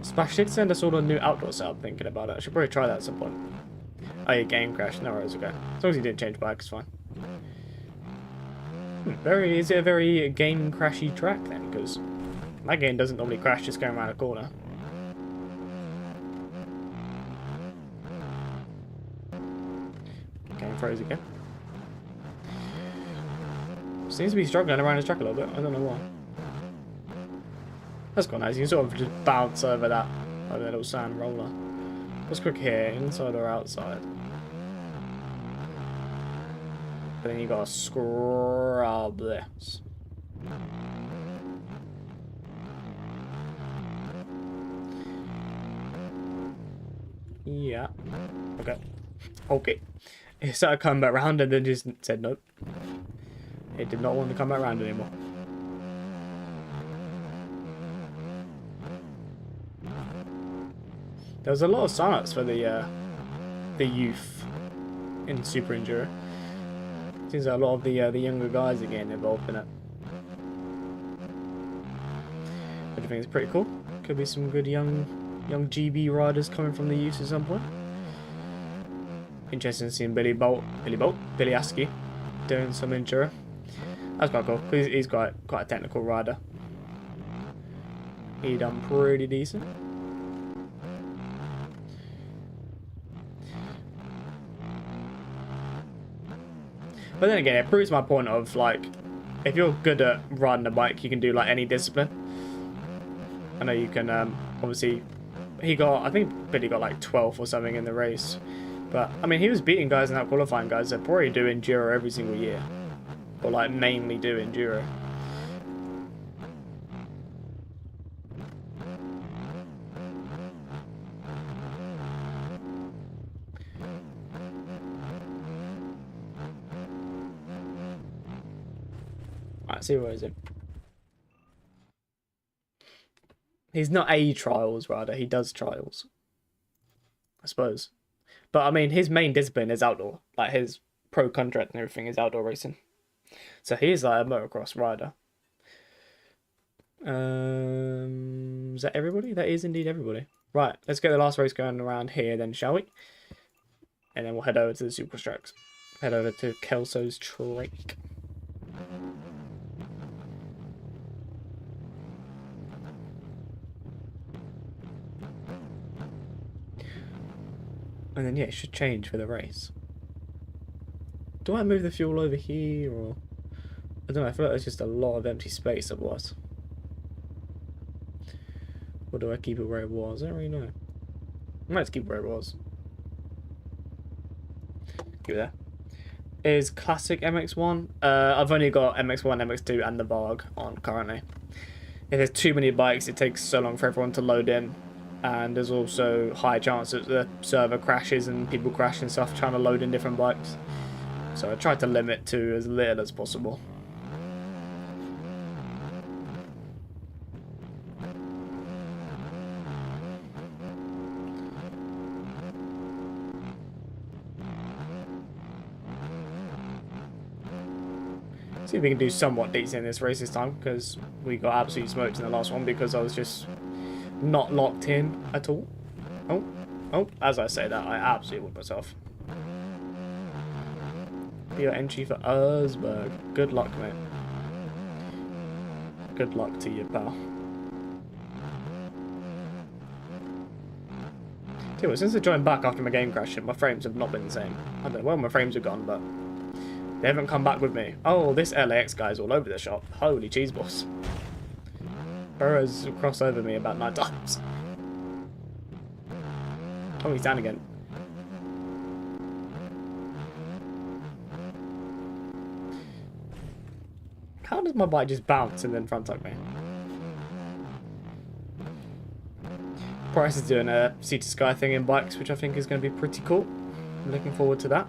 Splash did send us all a new outdoor setup, thinking about it. I should probably try that at some point. Oh, yeah, game crash. No worries, okay. As long as he didn't change bike, it's fine. Is it a very game crashy track then? Because my game doesn't normally crash just going around a corner. Game froze again. Seems to be struggling around his track a little bit. I don't know why. That's quite nice. You can sort of just bounce over that little sand roller. Let's quick here, inside or outside. But then you gotta scrub this. Yeah. Okay. Okay. It started coming back round and then just said nope. It did not want to come back round anymore. There was a lot of sign-ups for the youth in Super Enduro. Seems like a lot of the younger guys are getting involved in it. Which I think is pretty cool. Could be some good young GB riders coming from the youth at some point. Interesting seeing Billy Askey doing some Enduro. That's quite cool, because he's quite a technical rider. He done pretty decent. But then again, it proves my point of, like, if you're good at riding a bike, you can do, like, any discipline. I know you can, obviously, I think Billy got like 12th or something in the race. But, I mean, he was beating guys and out qualifying guys that probably do Enduro every single year. Or, like, mainly do Enduro. Alright, see where is it? He's not a trials rider, he does trials. I suppose. But, I mean, his main discipline is outdoor. Like, his pro contract and everything is outdoor racing. So he is like a motocross rider. Is that everybody? That is indeed everybody. Right, let's get the last race going around here then, shall we? And then we'll head over to the Supercross tracks. Head over to Kelso's track. And then, yeah, it should change for the race. Do I move the fuel over here, or... I don't know, I feel like there's just a lot of empty space otherwise. Or do I keep it where it was? I don't really know. I might just keep it where it was. Keep it there. Is classic MX1? I've only got MX1, MX2 and the Varg on currently. If there's too many bikes, it takes so long for everyone to load in. And there's also high chance that the server crashes and people crash and stuff trying to load in different bikes. So I try to limit to as little as possible. See if we can do somewhat decent in this race this time, because we got absolutely smoked in the last one because I was just not locked in at all. Oh, as I say that, I absolutely would myself. Be your entry for Erzberg. Good luck, mate. Good luck to you, pal. Tell you what, since I joined back after my game crashed, my frames have not been the same. I don't know where my frames have gone, but they haven't come back with me. Oh, this LAX guy's all over the shop. Holy cheese balls. Burrows crossed over me about 9 times. Oh, he's down again. How does my bike just bounce and then front tug me? Price is doing a Sea to Sky thing in bikes, which I think is going to be pretty cool. I'm looking forward to that.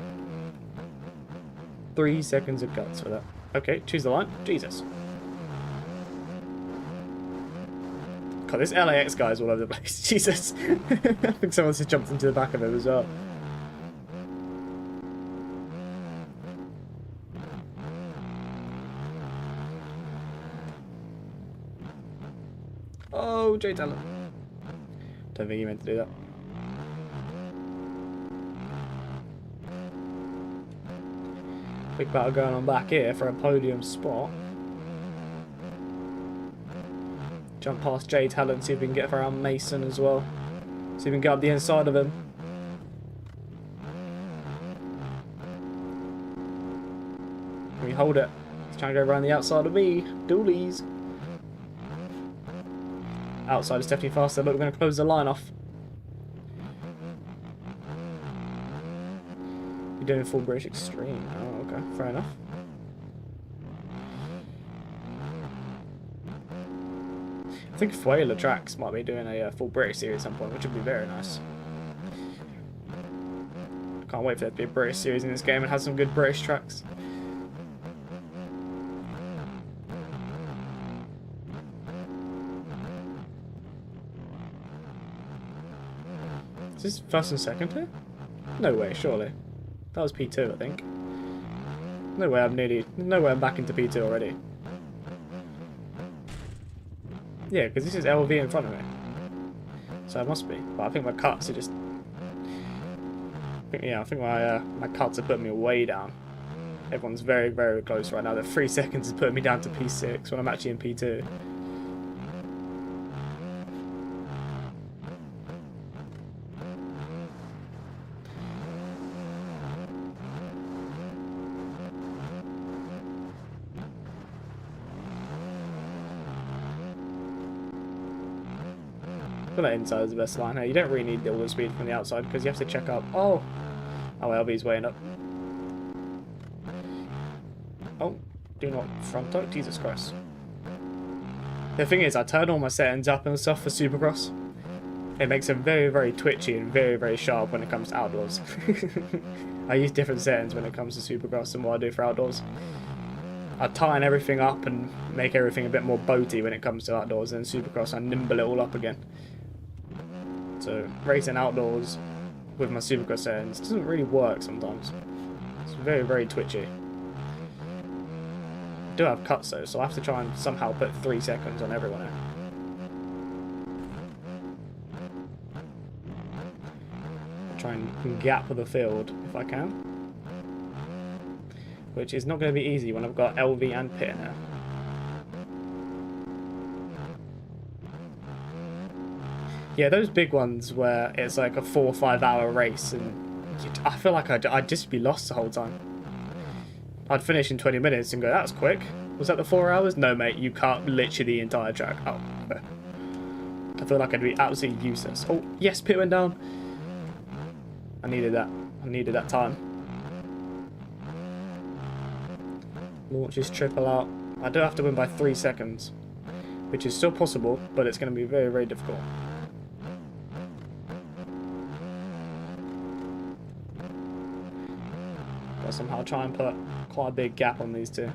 3 seconds of guts for that. Okay, choose the line. Jesus. God, this LAX guy is all over the place. Jesus. I think someone's just jumped into the back of him as well. Oh, Jay Talent. Don't think he meant to do that. Big battle going on back here for a podium spot. Jump past Jay Talent, see if we can get around Mason as well. See if we can get up the inside of him. Can we hold it? He's trying to go around the outside of me. Doolies. Outside is definitely faster. Look, we're going to close the line off. You're doing full British Extreme. Oh, okay. Fair enough. I think Fuela Tracks might be doing a full British series at some point, which would be very nice. Can't wait for there to be a British series in this game and have some good British tracks. Is this first and second here? No way, surely. That was P2, I think. No way I'm back into P2 already. Yeah, because this is LV in front of me. So it must be. But I think my cuts are just... I think my cuts are putting me way down. Everyone's very, very close right now. The 3 seconds is putting me down to P6 when I'm actually in P2. feel like inside is the best line here. You don't really need all the speed from the outside because you have to check up. Oh, LB's weighing up. Oh, do not front out. Jesus Christ. The thing is, I turn all my settings up and stuff for Supercross. It makes them very, very twitchy and very, very sharp when it comes to outdoors. I use different settings when it comes to Supercross than what I do for outdoors. I tighten everything up and make everything a bit more boaty when it comes to outdoors, and Supercross I nimble it all up again. So racing outdoors with my Supercross settings doesn't really work sometimes. It's very, very twitchy. I do have cuts though, so I have to try and somehow put 3 seconds on everyone here. Try and gap the field if I can, which is not going to be easy when I've got LV and Pitt now. Yeah, those big ones where it's like a 4 or 5 hour race and I feel like I'd just be lost the whole time. I'd finish in 20 minutes and go, that was quick. Was that the 4 hours? No mate, you cut literally the entire track. Oh, okay. I feel like I'd be absolutely useless. Oh yes, Pitt went down. I needed that. I needed that time. Launches triple out. I do have to win by 3 seconds, which is still possible, but it's going to be very, very difficult. Gotta somehow try and put quite a big gap on these two.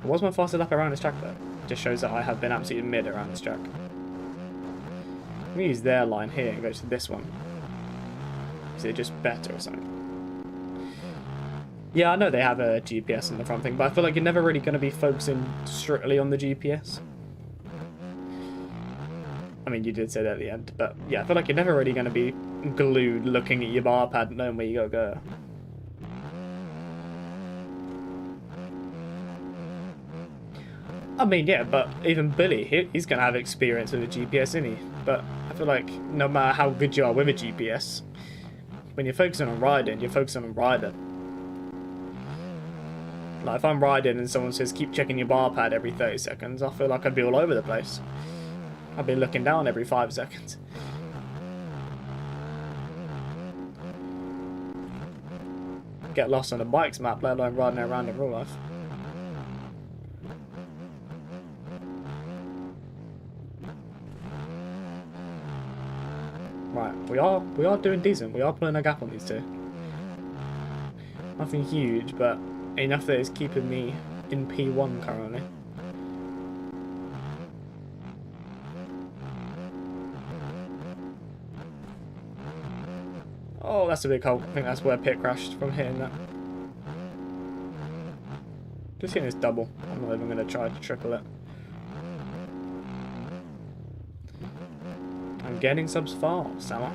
Was my fastest lap around this track though? Just shows that I have been absolutely mid around this track. I'm going to use their line here and go to this one. Is it just better or something? Yeah, I know they have a GPS in the front thing, but I feel like you're never really going to be focusing strictly on the GPS. I mean, you did say that at the end, but yeah, I feel like you're never really going to be glued looking at your bar pad knowing where you gotta go. I mean, yeah, but even Billy, he's going to have experience with a GPS, isn't he? But I feel like no matter how good you are with a GPS, when you're focusing on riding, you're focusing on riding. Like, if I'm riding and someone says, keep checking your bar pad every 30 seconds, I feel like I'd be all over the place. I'd be looking down every 5 seconds. Get lost on a bikes map, let alone riding around in real life. Right, we are doing decent. We are pulling a gap on these two. Nothing huge, but enough that it's keeping me in P1 currently. Oh, that's a big hole. I think that's where Pitt crashed from hitting that. Just hitting this double. I'm not even going to try to triple it. I'm getting subs fast, am I?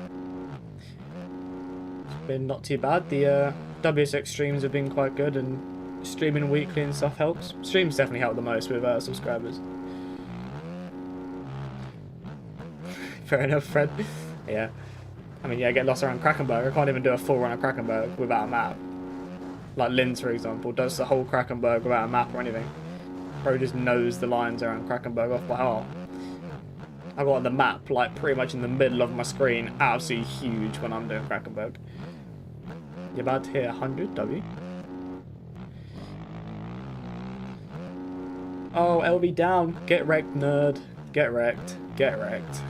It's been not too bad. The WSX streams have been quite good, and streaming weekly and stuff helps. Streams definitely help the most with subscribers. Fair enough, Fred. Yeah. I mean, yeah, I get lost around Krakenberg. I can't even do a full run of Krakenberg without a map. Like Linz, for example, does the whole Krakenberg without a map or anything. Bro just knows the lines around Krakenberg off by heart. I got the map like pretty much in the middle of my screen, absolutely huge when I'm doing Krakenberg. You're about to hit 100, W. Oh, LV down. Get wrecked, nerd. Get wrecked. Get wrecked.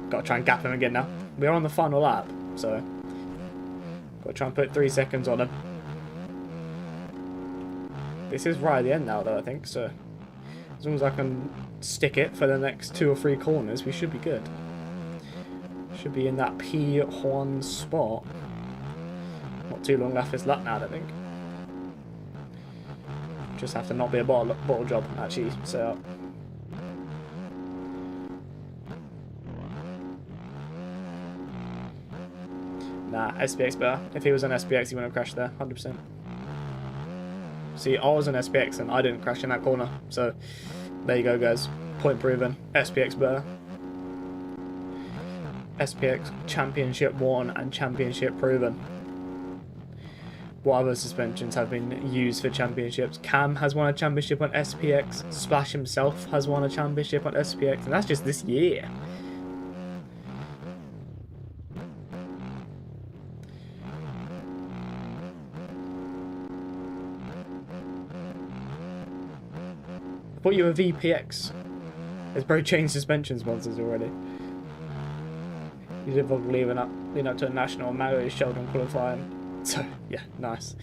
Gotta try and gap him again now. We're on the final lap, so gotta try and put 3 seconds on him. This is right at the end now though, I think, so as long as I can stick it for the next 2 or 3 corners, we should be good. Should be in that P1 spot. Not too long left this lap now, I think. Just have to not be a bottle job and actually set up. Nah, SPX better. If he was on SPX, he wouldn't have crashed there, 100%. See, I was on SPX and I didn't crash in that corner, so there you go, guys. Point proven. SPX better. SPX Championship won and Championship proven. What other suspensions have been used for championships? Cam has won a championship on SPX. Splash himself has won a championship on SPX, and that's just this year. I thought you were VPX. There's probably changed suspension sponsors already. You did vlog leading up to a national Mario Sheldon qualifying. So yeah, nice.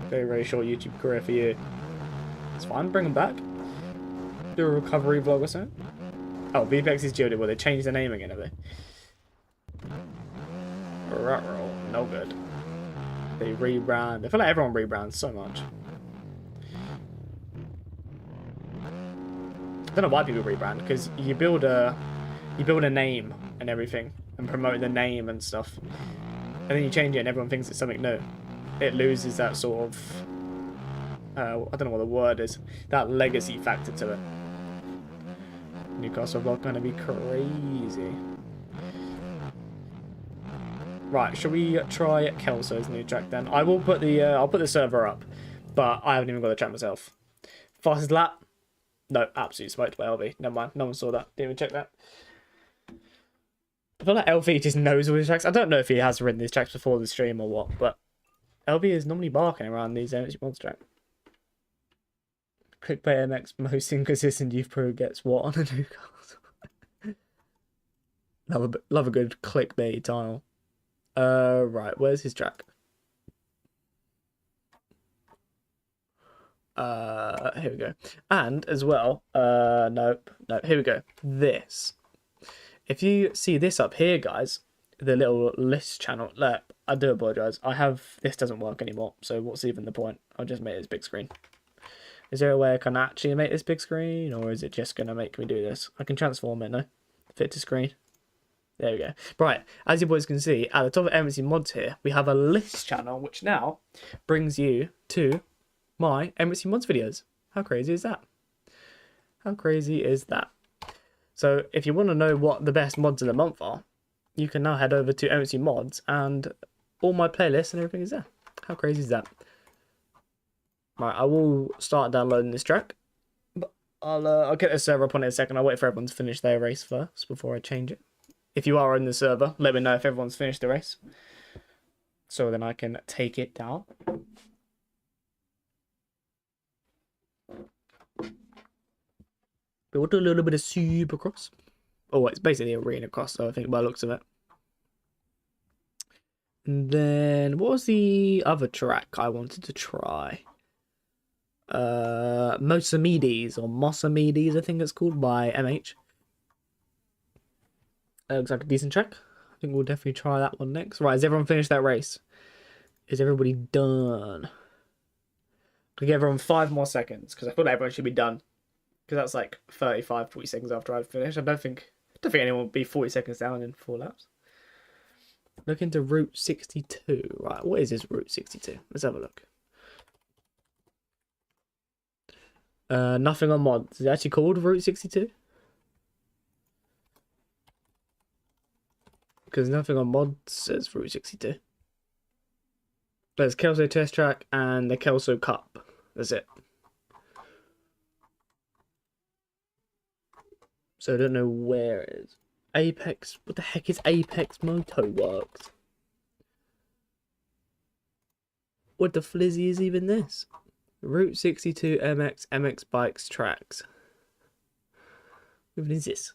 Very short YouTube career for you. It's fine, bring them back. Do a recovery vlog or something. Oh, VPX is Jilted. Well, they changed the name again, have they? Roll, no good. They rebrand. I feel like everyone rebrands so much. I don't know why people rebrand, because you build a name and everything and promote the name and stuff, and then you change it and everyone thinks it's something new. It loses that sort of I don't know what the word is, that legacy factor to it. Newcastle vlog gonna be crazy. Right, shall we try Kelso's new track then? I will put the I'll put the server up, but I haven't even got the track myself. Fastest lap? No, absolutely smoked by LV. Never mind, no one saw that. Didn't even check that. I feel like LV just knows all his tracks. I don't know if he has written these tracks before the stream or what, but LV is normally barking around these Energy Monster tracks. Clickbait MX most inconsistent youth pro gets what on a Newcastle. love a good clickbait title. Right, where's his track? Here we go. And as well, nope, here we go. This. If you see this up here, guys, the little list channel, look, I do apologise. This doesn't work anymore, so what's even the point? I'll just make this big screen. Is there a way I can actually make this big screen, or is it just going to make me do this? I can transform it, no? Fit to screen. There we go. Right, as you boys can see, at the top of MSC Mods here, we have a list channel, which now brings you to my MSC Mods videos. How crazy is that? How crazy is that? So if you want to know what the best mods of the month are, you can now head over to MSC Mods and all my playlists and everything is there. How crazy is that? Right, I will start downloading this track. But I'll get the server up on it in a second. I'll wait for everyone to finish their race first before I change it. If you are in the server, let me know if everyone's finished the race, so then I can take it down. We'll do a little bit of Supercross. Oh, it's basically arena cross, so I think by the looks of it. And then what was the other track I wanted to try? Mosamides or Mosamides, I think it's called, by MH. Looks like a decent track. I think we'll definitely try that one next. Right, has everyone finished that race? Is everybody done? I'll give everyone 5 more seconds, because I feel like everyone should be done. Because that's like 35, 40 seconds after I've finished. I don't think anyone will be 40 seconds down in 4 laps. Look into Route 62. Right, what is this Route 62? Let's have a look. Nothing on mods. Is it actually called Route 62? Because nothing on mods says Route 62. There's Kelso Test Track and the Kelso Cup. That's it. So I don't know where it is. Apex. What the heck is Apex Moto Works? What the flizzy is even this? Route 62 MX Bikes Tracks. What is this?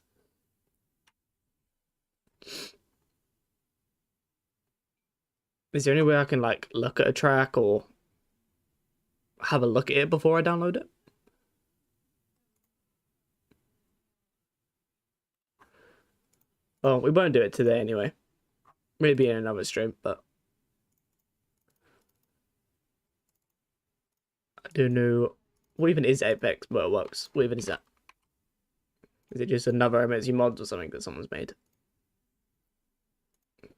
Is there any way I can like look at a track or have a look at it before I download it? Oh, we won't do it today anyway. Maybe in another stream, but I don't know. What even is Apex Motorworks? What even is that? Is it just another MSU mods or something that someone's made?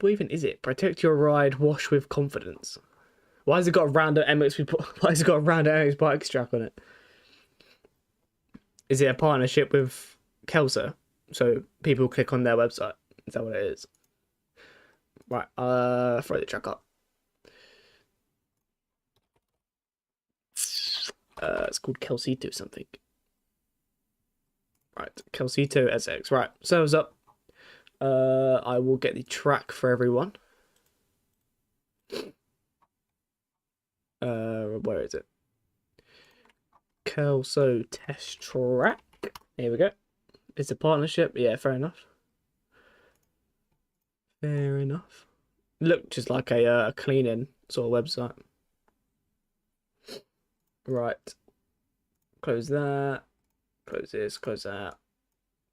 What even is it? Protect your ride, wash with confidence. Why has it got a random Why has it got a random MX bike strap on it? Is it a partnership with Kelso? So people click on their website. Is that what it is? Right, throw the track up. It's called Calcito something. Right, Calcito SX. Right, serves up. I will get the track for everyone. Where is it? Kelso test track. Here we go. It's a partnership. Yeah, fair enough. Fair enough. Looked just like a cleaning sort of website. Right. Close that. Close this. Close that.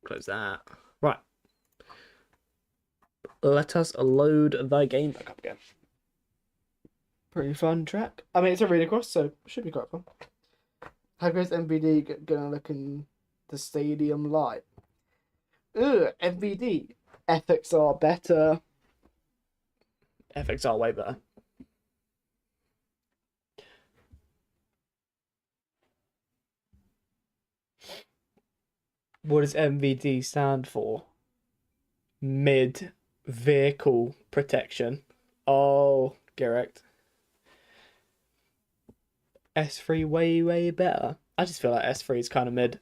Close that. Right. Let us load the game back up again. Pretty fun track. I mean, it's a read across, so it should be quite fun. How goes MVD gonna look in the stadium light? Ugh, MVD. Ethics are better. Ethics are way better. What does MVD stand for? Mid vehicle protection. Oh, correct. S3 way better. I just feel like S3 is kind of mid.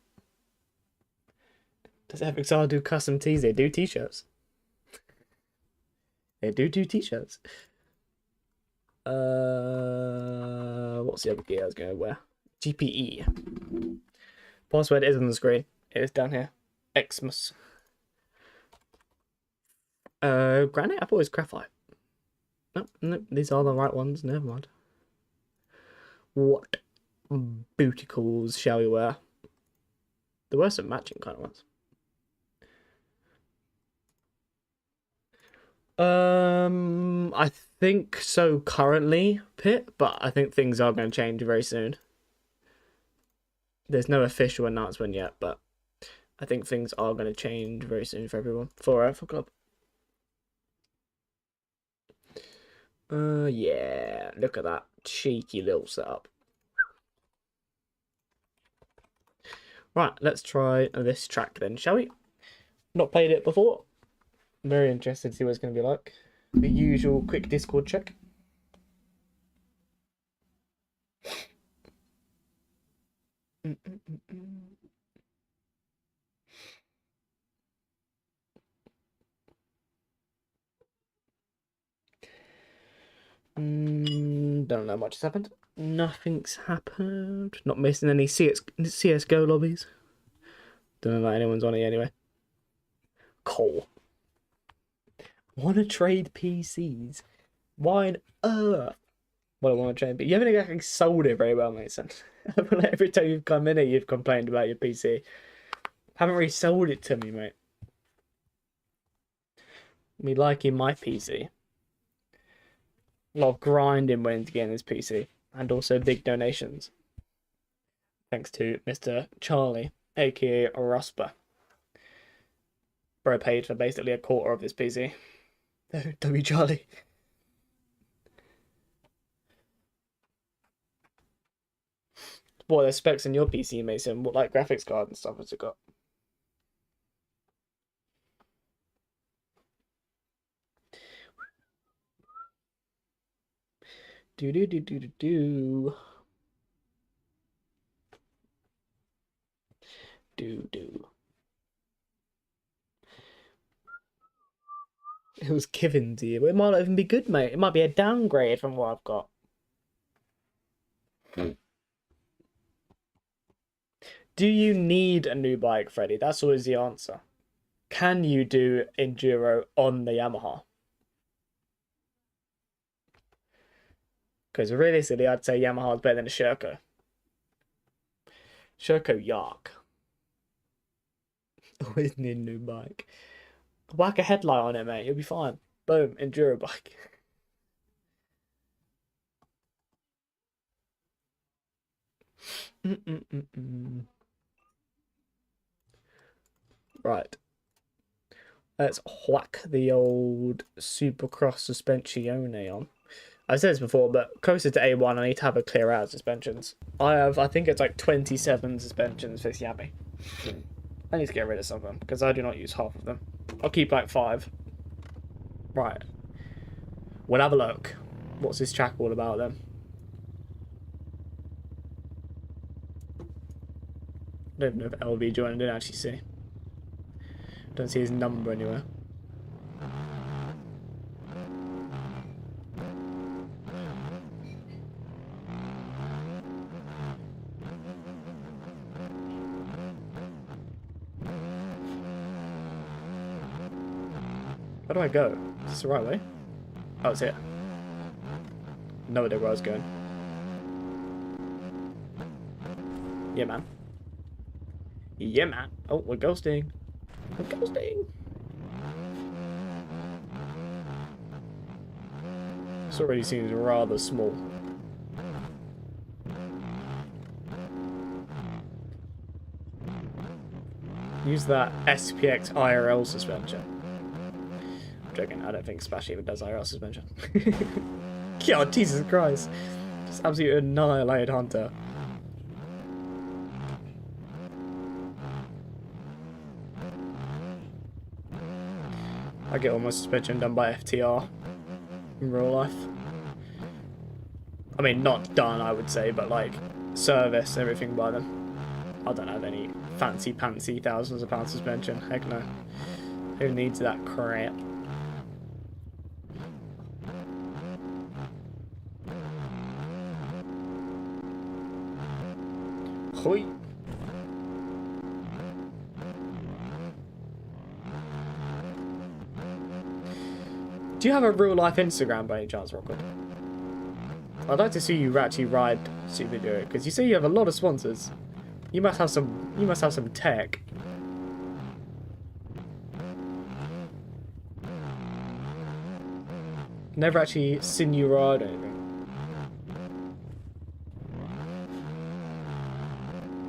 Does FXR do custom tees? They do t-shirts. They do t-shirts. What's the other gear I was going to wear? GPE. Password is on the screen. It is down here. Xmas. Granite? I thought it was graphite. No, these are the right ones. Never mind. What booticles shall we wear? There were some matching kind of ones. I think so currently, Pit, but I think things are going to change very soon. There's no official announcement yet, but I think things are going to change very soon for everyone. For club. Yeah, look at that cheeky little setup. Right, let's try this track then, shall we? Not played it before. I'm very interested to see what it's going to be like. The usual quick Discord check. Don't know much has happened. Nothing's happened. Not missing any CSGO lobbies. Don't know that anyone's on it anyway. Cool. Want to trade PCs? Why on earth? Well, I want to trade, but you haven't exactly sold it very well, Mason. Every time you've come in here, you've complained about your PC. Haven't really sold it to me, mate. Me liking my PC. A lot of grinding went into getting this PC, and also big donations. Thanks to Mr. Charlie, aka Rusper. Bro paid for basically a quarter of this PC. W Charlie. What are the specs in your PC, Mason? What like graphics card and stuff has it got? Do. It was given to you. It might not even be good, mate. It might be a downgrade from what I've got. Do you need a new bike, Freddie? That's always the answer. Can you do enduro on the Yamaha? Because realistically, I'd say Yamaha's better than a Sherco. Sherco Yark. Always need a new bike. Whack a headlight on it, mate. You'll be fine. Boom, enduro bike. Right. Let's whack the old Supercross suspensione on. I've said this before, but closer to A1, I need to have a clear out of suspensions. I think it's like 27 suspensions for this Yami. I need to get rid of some of them, because I do not use half of them. I'll keep like 5. Right. We'll have a look. What's this track all about then? I don't know if LB joined. I didn't actually see. Don't see his number anywhere. Where do I go? Is this the right way? Oh, it's here. No idea where I was going. Yeah, man. Yeah, man. Oh, we're ghosting. We're ghosting. This already seems rather small. Use that SPX IRL suspension. I'm joking, I don't think Splash even does IRL suspension. God, Jesus Christ. Just absolutely annihilated Hunter. I get all my suspension done by FTR in real life. I mean, not done, I would say, but like service everything by them. I don't have any fancy pantsy thousands of pound suspension. Heck no. Who needs that crap? Hoi. Do you have a real life Instagram by any chance, Rockwood? I'd like to see you actually ride Super Duo, because you say you have a lot of sponsors. You must have some. You must have some tech. Never actually seen you ride anything.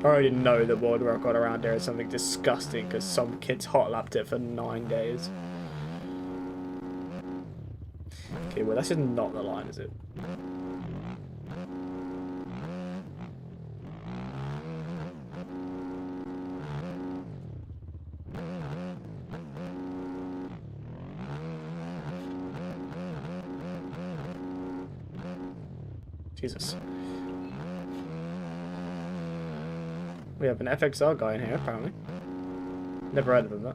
I already know the world record around here is something disgusting because some kids hot lapped it for 9 days. Okay, well that's just not the line, is it? Jesus. We have an FXR guy in here, apparently. Never heard of him, though.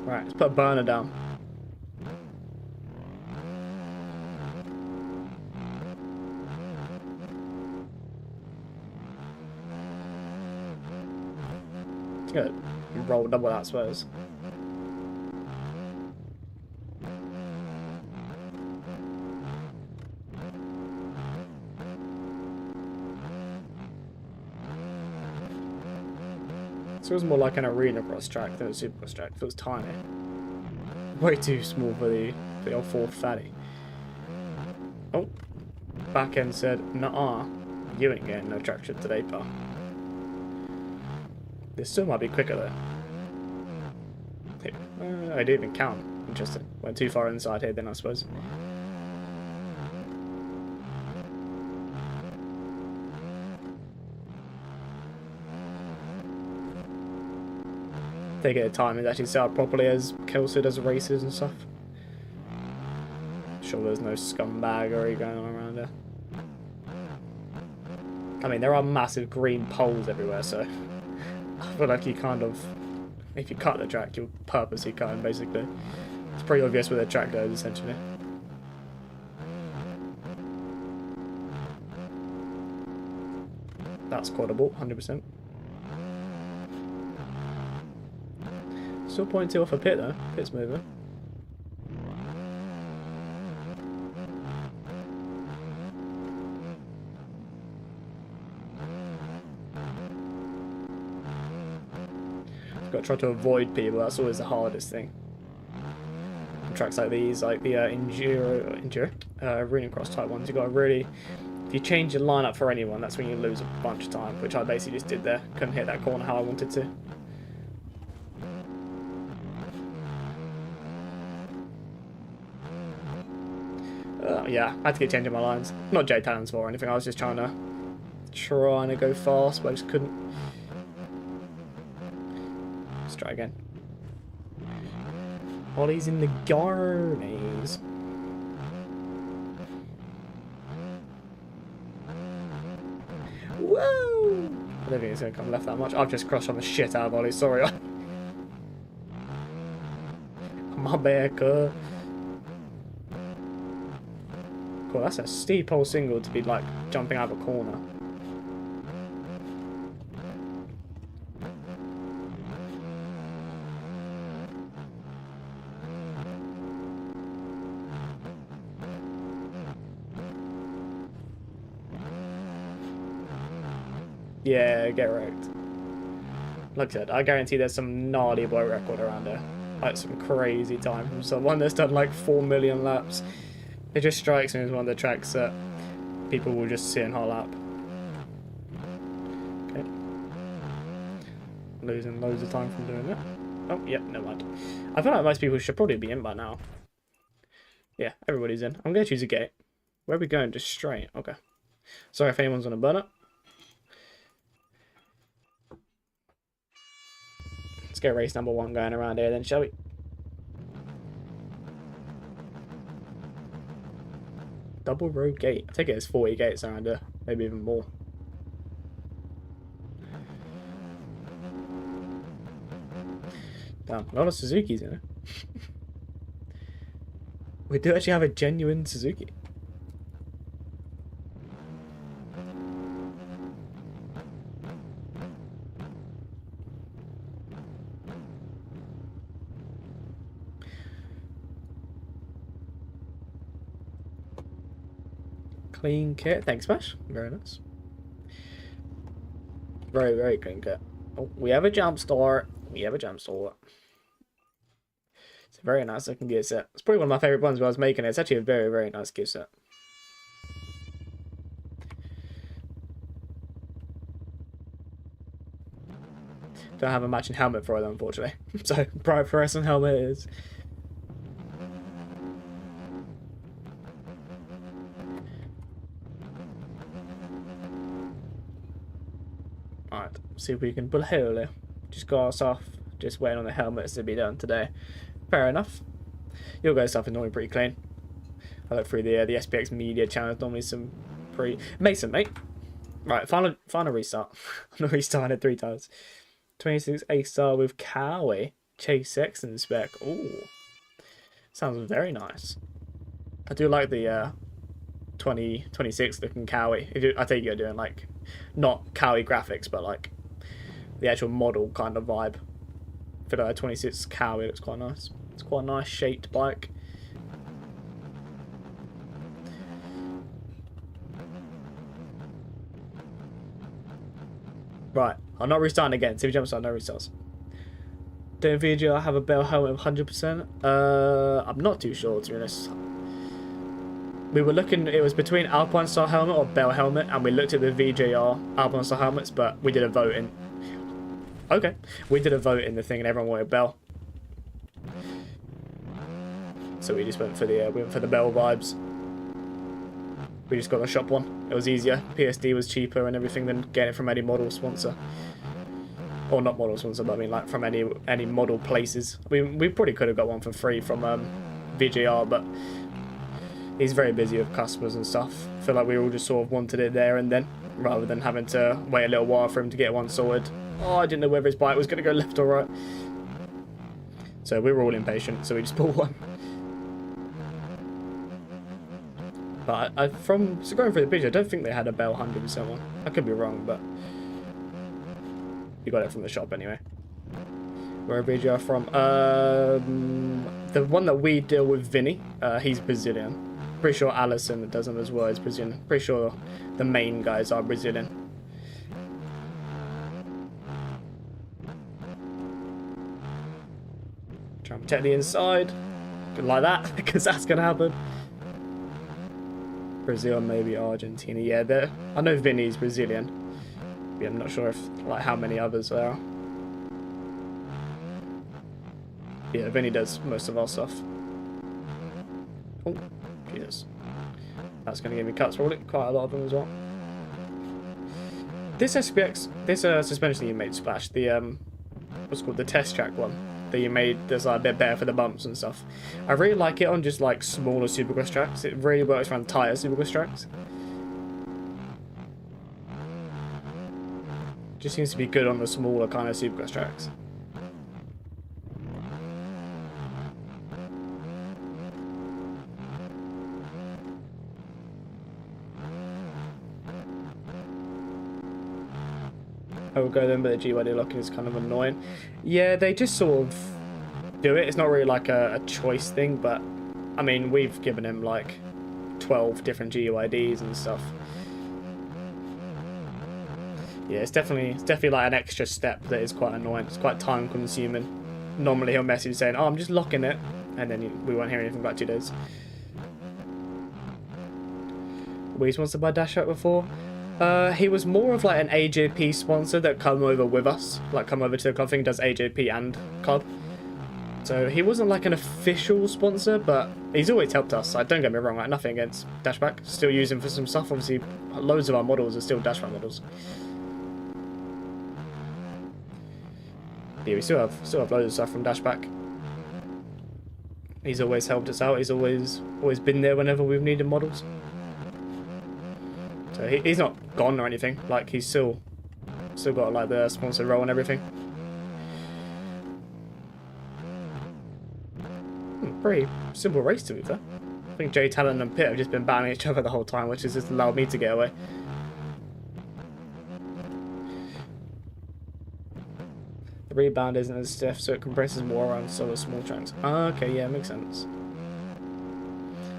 Right, let's put a burner down. Good. Roll double that, I suppose. This was more like an arena cross track than a supercross track. It was tiny. Way too small for the old Ford Fatty. Oh. Back end said, "Nuh-uh. You ain't getting no traction today, pal." This still might be quicker though. I didn't even count. Interesting. Went too far inside here then, I suppose. They get a time and actually set up properly as Kelso does races and stuff. Sure there's no scumbaggery going on around here. I mean, there are massive green poles everywhere, so I feel like you kind of, if you cut the track, you're purposely cutting, basically. It's pretty obvious where the track goes, essentially. That's quadable, 100%. Still 0.2 off a pit though. Pit's moving. Got to try to avoid people. That's always the hardest thing. On tracks like these, like the arena cross type ones, you got to really. If you change your lineup for anyone, that's when you lose a bunch of time, which I basically just did there. Couldn't hit that corner how I wanted to. Yeah, I had to get changing my lines. Not J Talons for or anything. I was just trying to go fast, but I just couldn't. Let's try again. Ollie's in the garnies. Whoa! I don't think it's going to come left that much. I've just crushed on the shit out of Ollie, sorry. My bad, cuz. Cool, that's a steep hole single to be like jumping out of a corner. Yeah, get wrecked. Like I said, I guarantee there's some gnarly boy record around there. Like some crazy time from someone that's done like 4 million laps. It just strikes me as one of the tracks that people will just sit and haul up. Okay. Losing loads of time from doing that. Oh, yep, never mind. I feel like most people should probably be in by now. Yeah, everybody's in. I'm going to choose a gate. Where are we going? Just straight. Okay. Sorry if anyone's on a burner. Let's get race number 1 going around here then, shall we? Double row gate. I think it's 40 gates around here. Maybe even more. Damn, a lot of Suzukis in it. We do actually have a genuine Suzuki. Clean kit. Thanks, Smash. Very nice. Very, very clean kit. Oh, we have a jump start. We have a jump start. It's a very nice looking gear set. It's probably one of my favourite ones when I was making it. It's actually a very, very nice gear set. Don't have a matching helmet for it, unfortunately. So, bright fluorescent helmet is. Alright, see if we can pull a hole here. Just got us off. Just waiting on the helmets to be done today. Fair enough. Your guys' stuff is normally pretty clean. I look through the SPX media channels, normally some pretty... Mason, mate. Right, final restart. I'm restarting it 3 times. 26 A-star with Cowie. Chase Sexton spec. Ooh. Sounds very nice. I do like the 2026 looking Cowie. I think you're doing like, not Cowie graphics, but like the actual model kind of vibe. I feel like 26 Cowie looks quite nice. It's quite a nice shaped bike. Right, I'm not restarting again. See if he jumps on, no restarts. Don't VGR have a bell helmet of 100%? I'm not too sure, to be honest. We were looking, it was between Alpine style helmet or bell helmet, and we looked at the VJR Alpine style helmets, but we did a vote in. Okay, we did a vote in the thing, and everyone wanted bell. So we just went for the bell vibes. We just got the shop one. It was easier. PSD was cheaper and everything than getting it from any model sponsor. Or not model sponsor, but I mean like from any model places. We probably could have got one for free from VJR, but he's very busy with customers and stuff. I feel like we all just sort of wanted it there and then, rather than having to wait a little while for him to get one sorted. Oh, I didn't know whether his bike was going to go left or right. So we were all impatient, so we just bought one. But going through the picture, I don't think they had a Bell 100% one. I could be wrong, but you got it from the shop anyway. Where are VGR from? The one that we deal with, Vinny, he's Brazilian. Pretty sure Allison that does them as well is Brazilian. Pretty sure the main guys are Brazilian. Try and protect the inside. Like that, because that's going to happen. Brazil, maybe Argentina. Yeah, I know Vinny's Brazilian. Yeah, I'm not sure if like how many others there are. Yeah, Vinny does most of our stuff. Oh, Jesus. That's going to give me cuts, probably. Quite a lot of them as well. This SPX, this suspension you made, Splash, the, what's it called, the test track one that you made that's like a bit better for the bumps and stuff. I really like it on just like smaller Supercross tracks. It really works around tighter Supercross tracks. Just seems to be good on the smaller kind of supercross tracks. I will go then, but the GYD locking is kind of annoying. Yeah, they just sort of do it. It's not really like a choice thing, but I mean, we've given him like 12 different GUIDs and stuff. Yeah, it's definitely like an extra step that is quite annoying. It's quite time consuming. Normally he'll message saying, "Oh, I'm just locking it," and then we won't hear anything for about 2 days. Were you sponsored by Dash Out before? He was more of like an AJP sponsor that come over with us, like come over to the club thing, does AJP and club. So he wasn't like an official sponsor, but he's always helped us. Like, don't get me wrong, like nothing against Dashback. Still use him for some stuff. Obviously, loads of our models are still Dashback models. Yeah, we still have loads of stuff from Dashback. He's always helped us out. He's always been there whenever we've needed models. So he's not gone or anything. Like, he's still got like the sponsor role and everything. Pretty simple race to be fair. I think Jay Talon and Pitt have just been battling each other the whole time, which has just allowed me to get away. The rebound isn't as stiff, so it compresses more around solo small tracks. Okay, yeah, makes sense.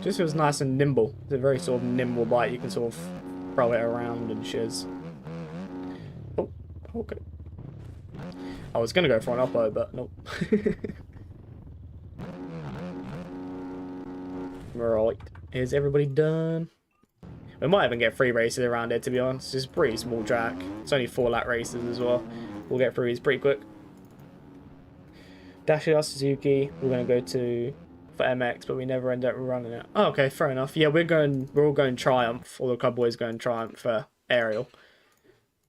Just feels nice and nimble. It's a very sort of nimble bike. You can sort of throw it around and shiz. Oh, okay. I was gonna go for an oppo, but nope. Right, is everybody done? We might even get 3 races around it, to be honest. It's a pretty small track. It's only 4 lap races as well. We'll get through these pretty quick. Dash Out Suzuki, we're going to go to for MX, but we never end up running it. Oh, okay, fair enough. Yeah, we're all going Triumph. All the club boys going Triumph for aerial.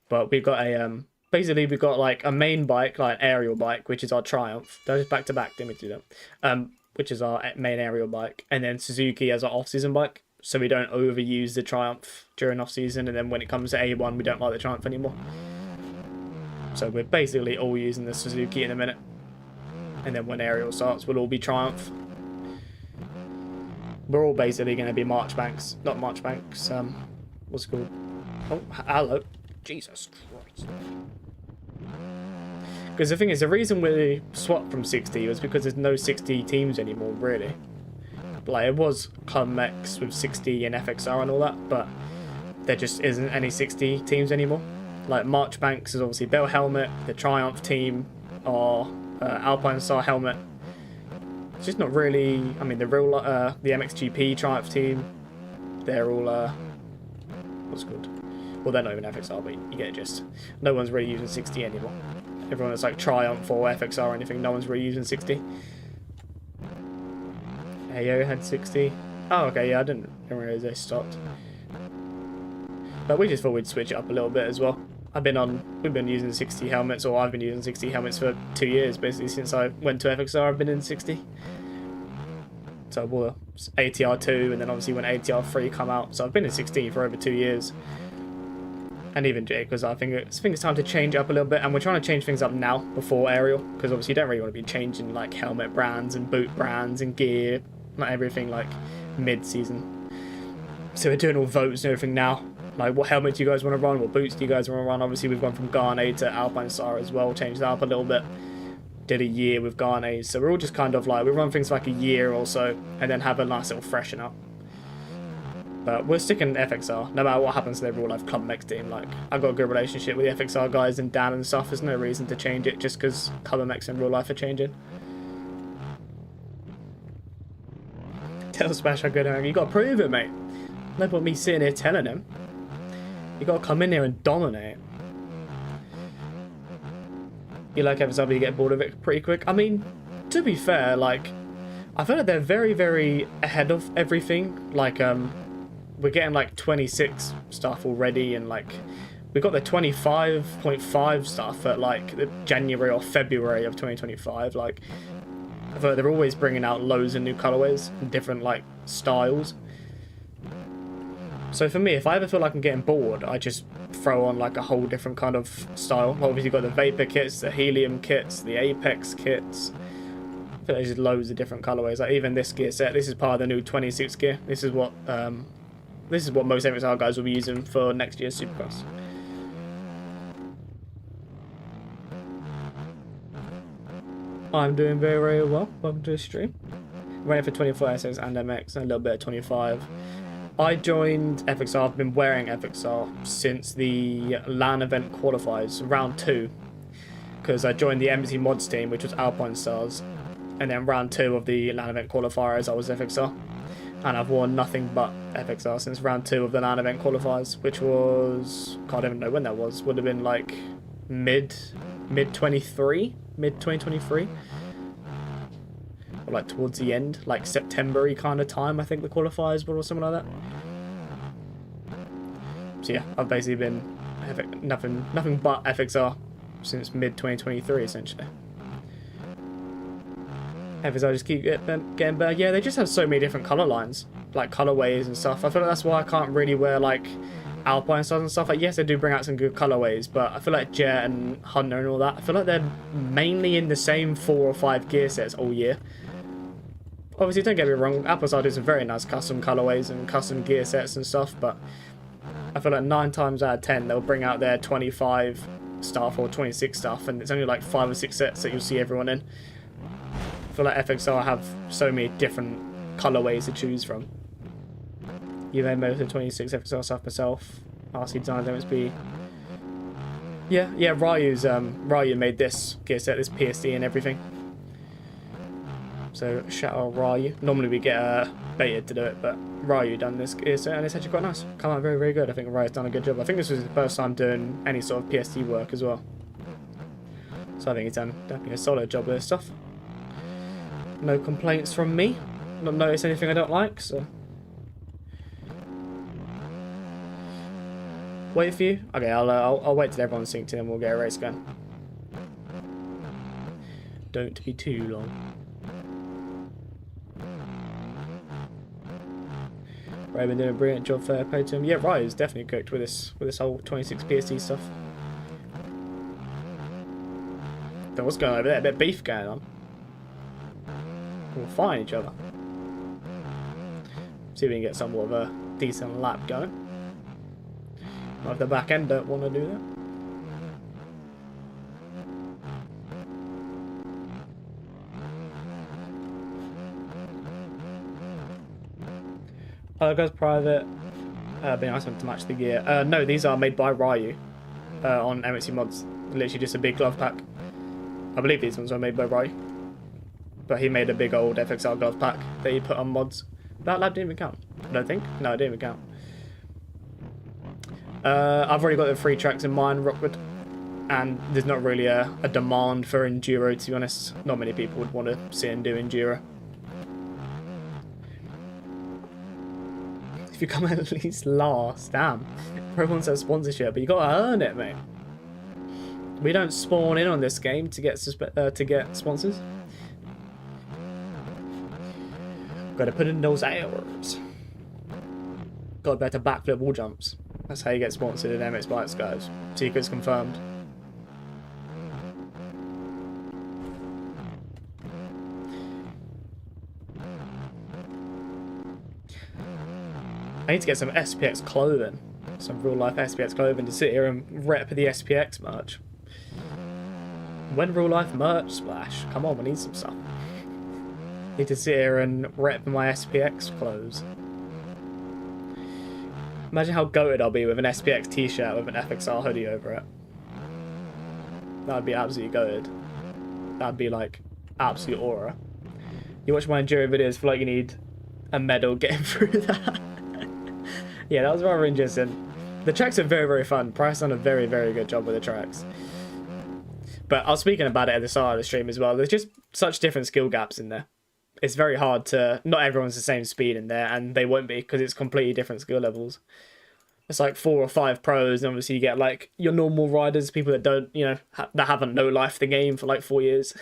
But we've got a basically we've got like a main bike, like an aerial bike, which is our Triumph. Those back to back, didn't we do that? Which is our main aerial bike, and then Suzuki as our off-season bike, so we don't overuse the Triumph during off-season, and then when it comes to A1, we don't like the Triumph anymore. So we're basically all using the Suzuki in a minute, and then when aerial starts, we'll all be Triumph. We're all basically going to be Marchbanks, not Marchbanks, what's it called? Oh, hello. Jesus Christ. Because the thing is, the reason we swapped from 60 was because there's no 60 teams anymore, really. Like, it was Club MX with 60 and FXR and all that, but there just isn't any 60 teams anymore. Like, Marchbanks is obviously Bell Helmet, the Triumph team are Alpine Star Helmet. It's just not really, I mean, the real, the MXGP Triumph team, they're all, what's it called? Well, they're not even FXR, but you get it just. No one's really using 60 anymore. Everyone that's like Triumph or FXR or anything, no one's really using 60. AO had 60. Oh, okay, yeah, I didn't realize they stopped. But we just thought we'd switch it up a little bit as well. We've been using 60 helmets, or I've been using 60 helmets for 2 years, basically, since I went to FXR, I've been in 60. So I wore ATR2, and then obviously when ATR3 come out, so I've been in 60 for over 2 years. And even Jay, because I think it's time to change up a little bit, and we're trying to change things up now before aerial, because obviously you don't really want to be changing like helmet brands and boot brands and gear, not everything like mid-season. So we're doing all votes and everything now. Like, what helmet do you guys want to run? What boots do you guys want to run? Obviously we've gone from Garnet to Alpine Star as well, changed that up a little bit. Did a year with Garnet, so we're all just kind of like, we run things for like a year or so, and then have a nice little freshen up. But we're sticking FXR, no matter what happens to their real life Club MX team. Like, I've got a good relationship with the FXR guys and Dan and stuff. There's no reason to change it just because Club MX in real life are changing. Tell Smash how good I am. You got to prove it, mate. No point me sitting here telling him. You got to come in here and dominate. You like FXR, but you get bored of it pretty quick. I mean, to be fair, like, I feel like they're very, very ahead of everything. Like, we're getting like 26 stuff already, and like we got the 25.5 stuff at like the January or February of 2025. Like, I feel like they're always bringing out loads of new colorways and different like styles. So for me, if I ever feel like I'm getting bored, I just throw on like a whole different kind of style. Obviously, you've got the Vapor kits, the Helium kits, the Apex kits. I feel like there's just loads of different colorways. Like even this gear set, this is part of the new 26 gear. This is what most FXR guys will be using for next year's Supercross. I'm doing very, very well. Welcome to the stream. Running for 24 SS and MX and a little bit of 25. I joined FXR, I've been wearing FXR since the LAN event qualifiers, round 2. Because I joined the Embassy Mods team, which was Alpine Stars. And then round 2 of the LAN event qualifiers, I was FXR. And I've worn nothing but FXR since round 2 of the LAN event qualifiers, which was, can't even know when that was, would have been like mid-23, mid-2023. Or like towards the end, like September-y kind of time, I think the qualifiers were or something like that. So yeah, I've basically been nothing but FXR since mid-2023 essentially. FXR just keep getting better. Yeah, they just have so many different colour lines, like colourways and stuff. I feel like that's why I can't really wear like Alpine Stars and stuff. Like yes, they do bring out some good colourways, but I feel like Jet and Hunter and all that, I feel like they're mainly in the same 4 or 5 gear sets all year. Obviously, don't get me wrong, Apple Star do some very nice custom colorways and custom gear sets and stuff, but I feel like 9 times out of 10 they'll bring out their 25 stuff or 26 stuff, and it's only like 5 or 6 sets that you'll see everyone in. I feel like FXR have so many different colorways to choose from. You've made most of the 26 FXR stuff myself. RC Designs MSB. Yeah, Ryu made this gear set, this PSD and everything. So shout out Ryu. Normally we get Beta to do it, but Ryu done this gear set and it's actually quite nice. Come out very, very good. I think Ryu's done a good job. I think this was his first time doing any sort of PSD work as well. So I think he's done definitely a solid job with this stuff. No complaints from me. Not noticed anything I don't like, so. Wait for you? Okay, I'll wait till everyone's synced in and we'll get a race going. Don't be too long. Ray been doing a brilliant job, fair play to him. Yeah, Ray is definitely cooked with this whole 26 PSD stuff. Then what's going on over there? A bit of beef going on. We'll find each other. See if we can get somewhat of a decent lap going. Not if the back end don't want to do that. Goes private. Be nice one to match the gear. No, these are made by Ryu on MXC Mods. Literally just a big glove pack. I believe these ones are made by Ryu. But he made a big old FXR glove pack that he put on mods. That lab didn't even count. I don't think. No, it didn't even count. I've already got the 3 tracks in mind, Rockwood. And there's not really a demand for Enduro, to be honest. Not many people would want to see him do Enduro. If you come at least last, damn. Everyone says sponsorship, but you gotta earn it, mate. We don't spawn in on this game to get sponsors. Gotta put in those hours. Got better backflip wall jumps. That's how you get sponsored in MX Bikes, guys. Secrets confirmed. I need to get some SPX clothing. Some real life SPX clothing to sit here and rep the SPX merch. When real life merch splash? Come on, we need some stuff. Need to sit here and rep my SPX clothes. Imagine how goated I'll be with an SPX t-shirt with an FXR hoodie over it. That'd be absolutely goated. That'd be like absolute aura. You watch my Enduro videos, feel like you need a medal getting through that. Yeah, that was rather interesting. The tracks are very, very fun. Price done a very, very good job with the tracks. But I was speaking about it at the start of the stream as well. There's just such different skill gaps in there. It's very hard to... Not everyone's the same speed in there, and they won't be, because it's completely different skill levels. It's like 4 or 5 pros, and obviously you get like your normal riders, people that don't, you know, that haven't no-life the game for like 4 years.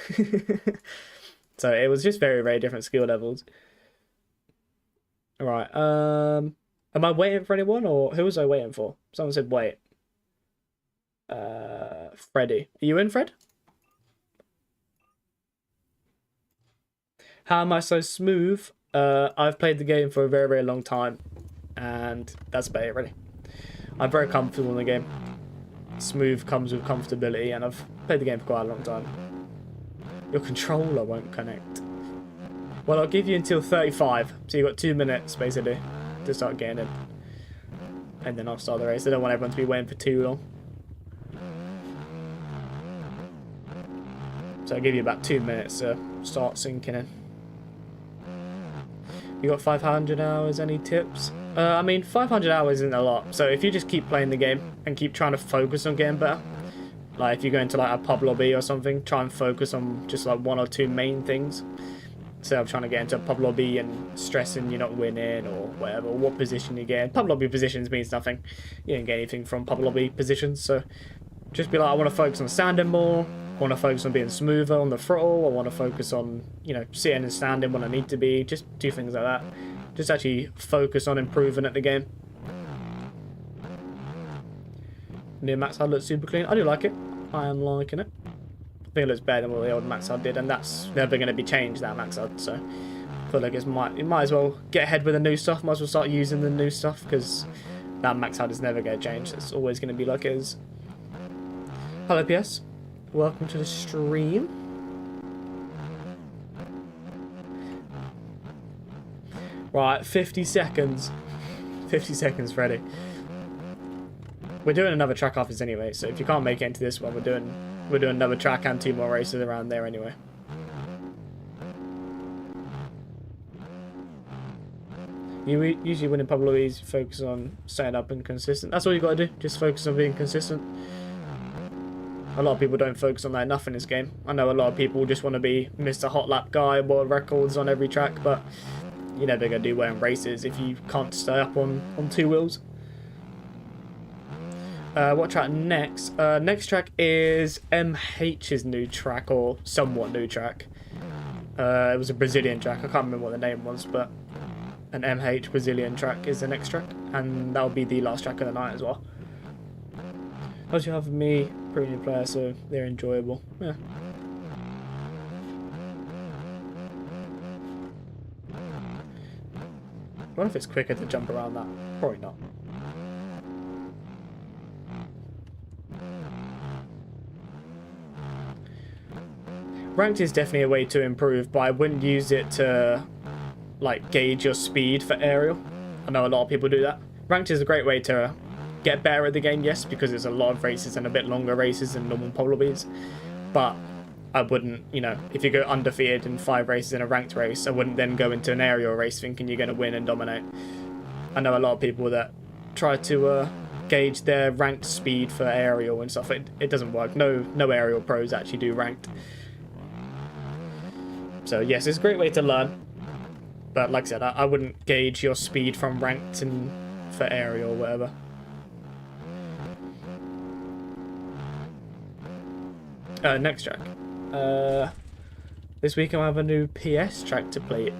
So it was just very, very different skill levels. Alright, Am I waiting for anyone, or who was I waiting for? Someone said wait. Freddy. Are you in, Fred? How am I so smooth? I've played the game for a very, very long time, and that's about it, really. I'm very comfortable in the game. Smooth comes with comfortability, and I've played the game for quite a long time. Your controller won't connect. Well, I'll give you until 35, so you've got 2 minutes, basically, to start getting in. And then I'll start the race. I don't want everyone to be waiting for too long. So I'll give you about 2 minutes to start sinking in. You got 500 hours, any tips? I mean, 500 hours isn't a lot. So if you just keep playing the game and keep trying to focus on getting better, like if you go into like a pub lobby or something, try and focus on just like 1 or 2 main things. Instead of trying to get into a pub lobby and stressing you're not winning or whatever, or what position you get. Pub lobby positions means nothing. You don't get anything from pub lobby positions. So just be like, I want to focus on standing more. I want to focus on being smoother on the throttle. I want to focus on, you know, sitting and standing when I need to be. Just do things like that. Just actually focus on improving at the game. New max HUD looks super clean. I do like it. I am liking it. I think it looks better than what the old max HUD did, and that's never going to be changed, that max HUD. So I feel like it might as well get ahead with the new stuff. Might as well start using the new stuff, because that max HUD is never going to change. It's always going to be like it is. Hello, PS. Welcome to the stream. Right, 50 seconds. 50 seconds, Freddy. We're doing another track after this anyway, so if you can't make it into this one, we're doing another track and 2 more races around there anyway. You usually win in pub lobbies, focus on staying up and consistent. That's all you got to do. Just focus on being consistent. A lot of people don't focus on that enough in this game. I know a lot of people just want to be Mr. Hot Lap guy, world records on every track, but you're never going to do well in races if you can't stay up on 2 wheels. What track next? Next track is MH's new track, or somewhat new track. It was a Brazilian track. I can't remember what the name was, but an MH Brazilian track is the next track, and that'll be the last track of the night as well. Plus you have me, premium player, so they're enjoyable. Yeah. I wonder if it's quicker to jump around that. Probably not. Ranked is definitely a way to improve, but I wouldn't use it to like gauge your speed for aerial. I know a lot of people do that. Ranked is a great way to get better at the game, yes, because there's a lot of races and a bit longer races than normal pub lobbies. But I wouldn't, you know, if you go undefeated in 5 races in a ranked race, I wouldn't then go into an aerial race thinking you're going to win and dominate. I know a lot of people that try to gauge their ranked speed for aerial and stuff. It doesn't work. No aerial pros actually do ranked. So yes, it's a great way to learn. But like I said, I wouldn't gauge your speed from ranked and for aerial or whatever. Next track. This week I have a new PS track to play.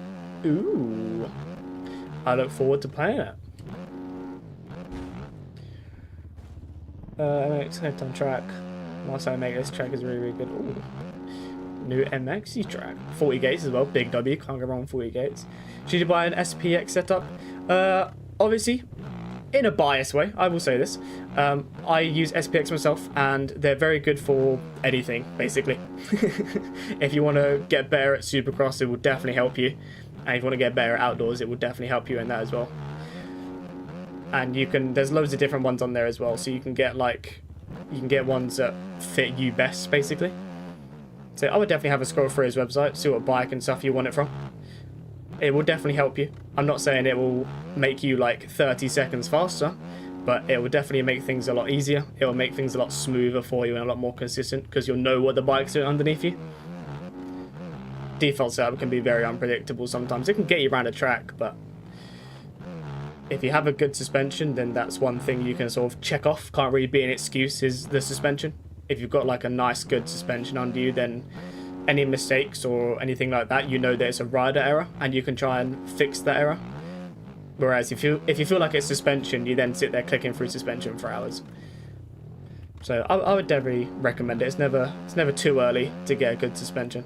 Ooh. I look forward to playing it. Next on track. Last time I make this track is really, really good. Ooh. New MXC track. 40 gates as well. Big W. Can't go wrong with 40 gates. Should you buy an SPX setup? Obviously, in a biased way, I will say this. I use SPX myself, and they're very good for anything, basically. If you want to get better at Supercross, it will definitely help you. And if you want to get better at outdoors, it will definitely help you in that as well. And there's loads of different ones on there as well, so you can get ones that fit you best, basically. So I would definitely have a scroll through his website, see what bike and stuff you want it from. It will definitely help you. I'm not saying it will make you like 30 seconds faster, but it will definitely make things a lot easier. It will make things a lot smoother for you and a lot more consistent, because you'll know what the bike's doing underneath you. Default setup can be very unpredictable sometimes. It can get you around a track, but if you have a good suspension, then that's one thing you can sort of check off. Can't really be an excuse, is the suspension. If you've got like a nice good suspension under you, then any mistakes or anything like that, you know that it's a rider error, and you can try and fix that error. Whereas if you feel like it's suspension, you then sit there clicking through suspension for hours. So I would definitely recommend it. It's never too early to get a good suspension.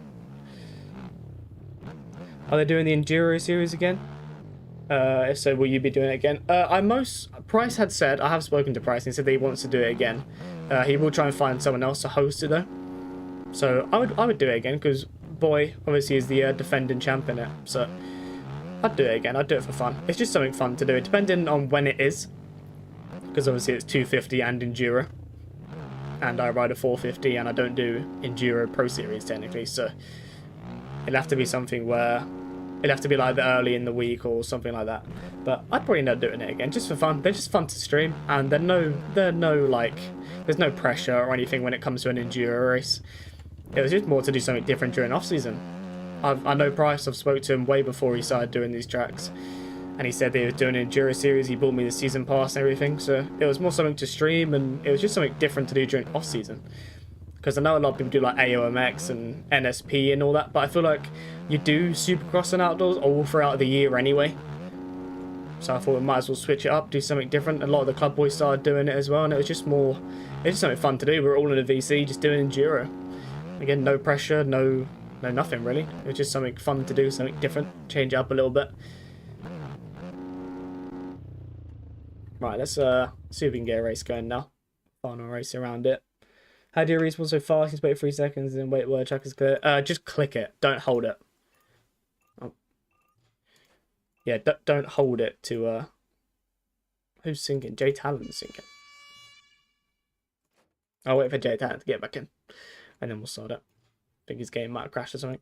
Are they doing the Enduro series again? If so, will you be doing it again? Price had said, I have spoken to Price and he said that he wants to do it again. He will try and find someone else to host it though. So I would do it again because Boy obviously is the defending champ in it. So I'd do it again. I'd do it for fun. It's just something fun to do, depending on when it is. Because obviously it's 250 and Enduro. And I ride a 450 and I don't do Enduro Pro Series technically. So it'll have to be something where it'll have to be like the early in the week or something like that. But I'd probably end up doing it again just for fun. They're just fun to stream, and there's no pressure or anything when it comes to an Enduro race. It was just more to do something different during off season. I know Price. I've spoke to him way before he started doing these tracks, and he said that he was doing an Enduro series. He bought me the season pass and everything, so it was more something to stream, and it was just something different to do during off season. Because I know a lot of people do like AOMX and NSP and all that, but I feel like you do Supercross and outdoors all throughout the year anyway. So I thought we might as well switch it up, do something different. A lot of the club boys started doing it as well, and it was just something fun to do. We were all in a VC just doing Enduro. Again, no pressure, no nothing really. It was just something fun to do, something different, change it up a little bit. Right, let's see if we can get a race going now. Final race around it. How do you respawn so fast? You just wait 3 seconds and wait while the track is clear. Just click it. Don't hold it. Oh. Yeah, don't hold it to... Who's sinking? Jay Talon's sinking. I'll wait for Jay Talon to get back in. And then we'll start it. I think his game might have crashed or something.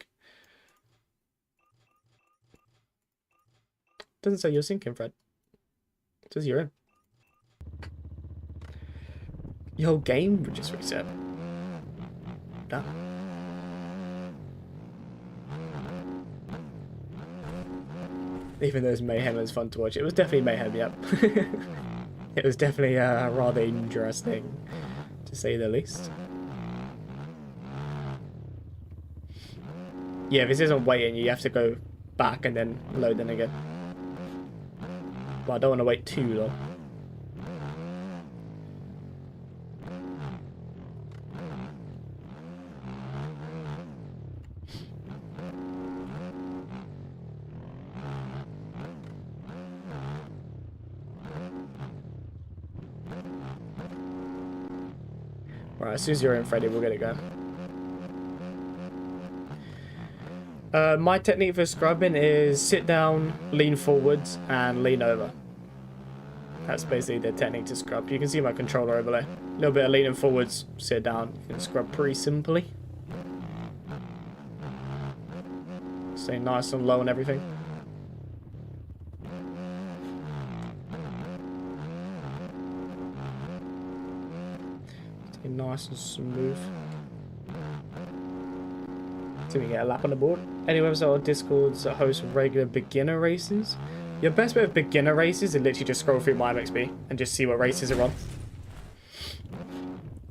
Doesn't say you're sinking, Fred. It says you're in. Your whole game would just reset. No. Even though it's mayhem, it was fun to watch. It was definitely mayhem, yep. It was definitely rather interesting, to say the least. Yeah, if this isn't waiting, you have to go back and then load in again. But I don't want to wait too long. Right, as soon as you're in, Freddy, we'll get it going. My technique for scrubbing is sit down, lean forwards, and lean over. That's basically the technique to scrub. You can see my controller overlay. A little bit of leaning forwards, sit down. You can scrub pretty simply. Stay nice and low and everything. Stay nice and smooth. So we get a lap on the board. Any website or Discords that host regular beginner races? Your best way of beginner races is literally just scroll through MyMXB and just see what races are on.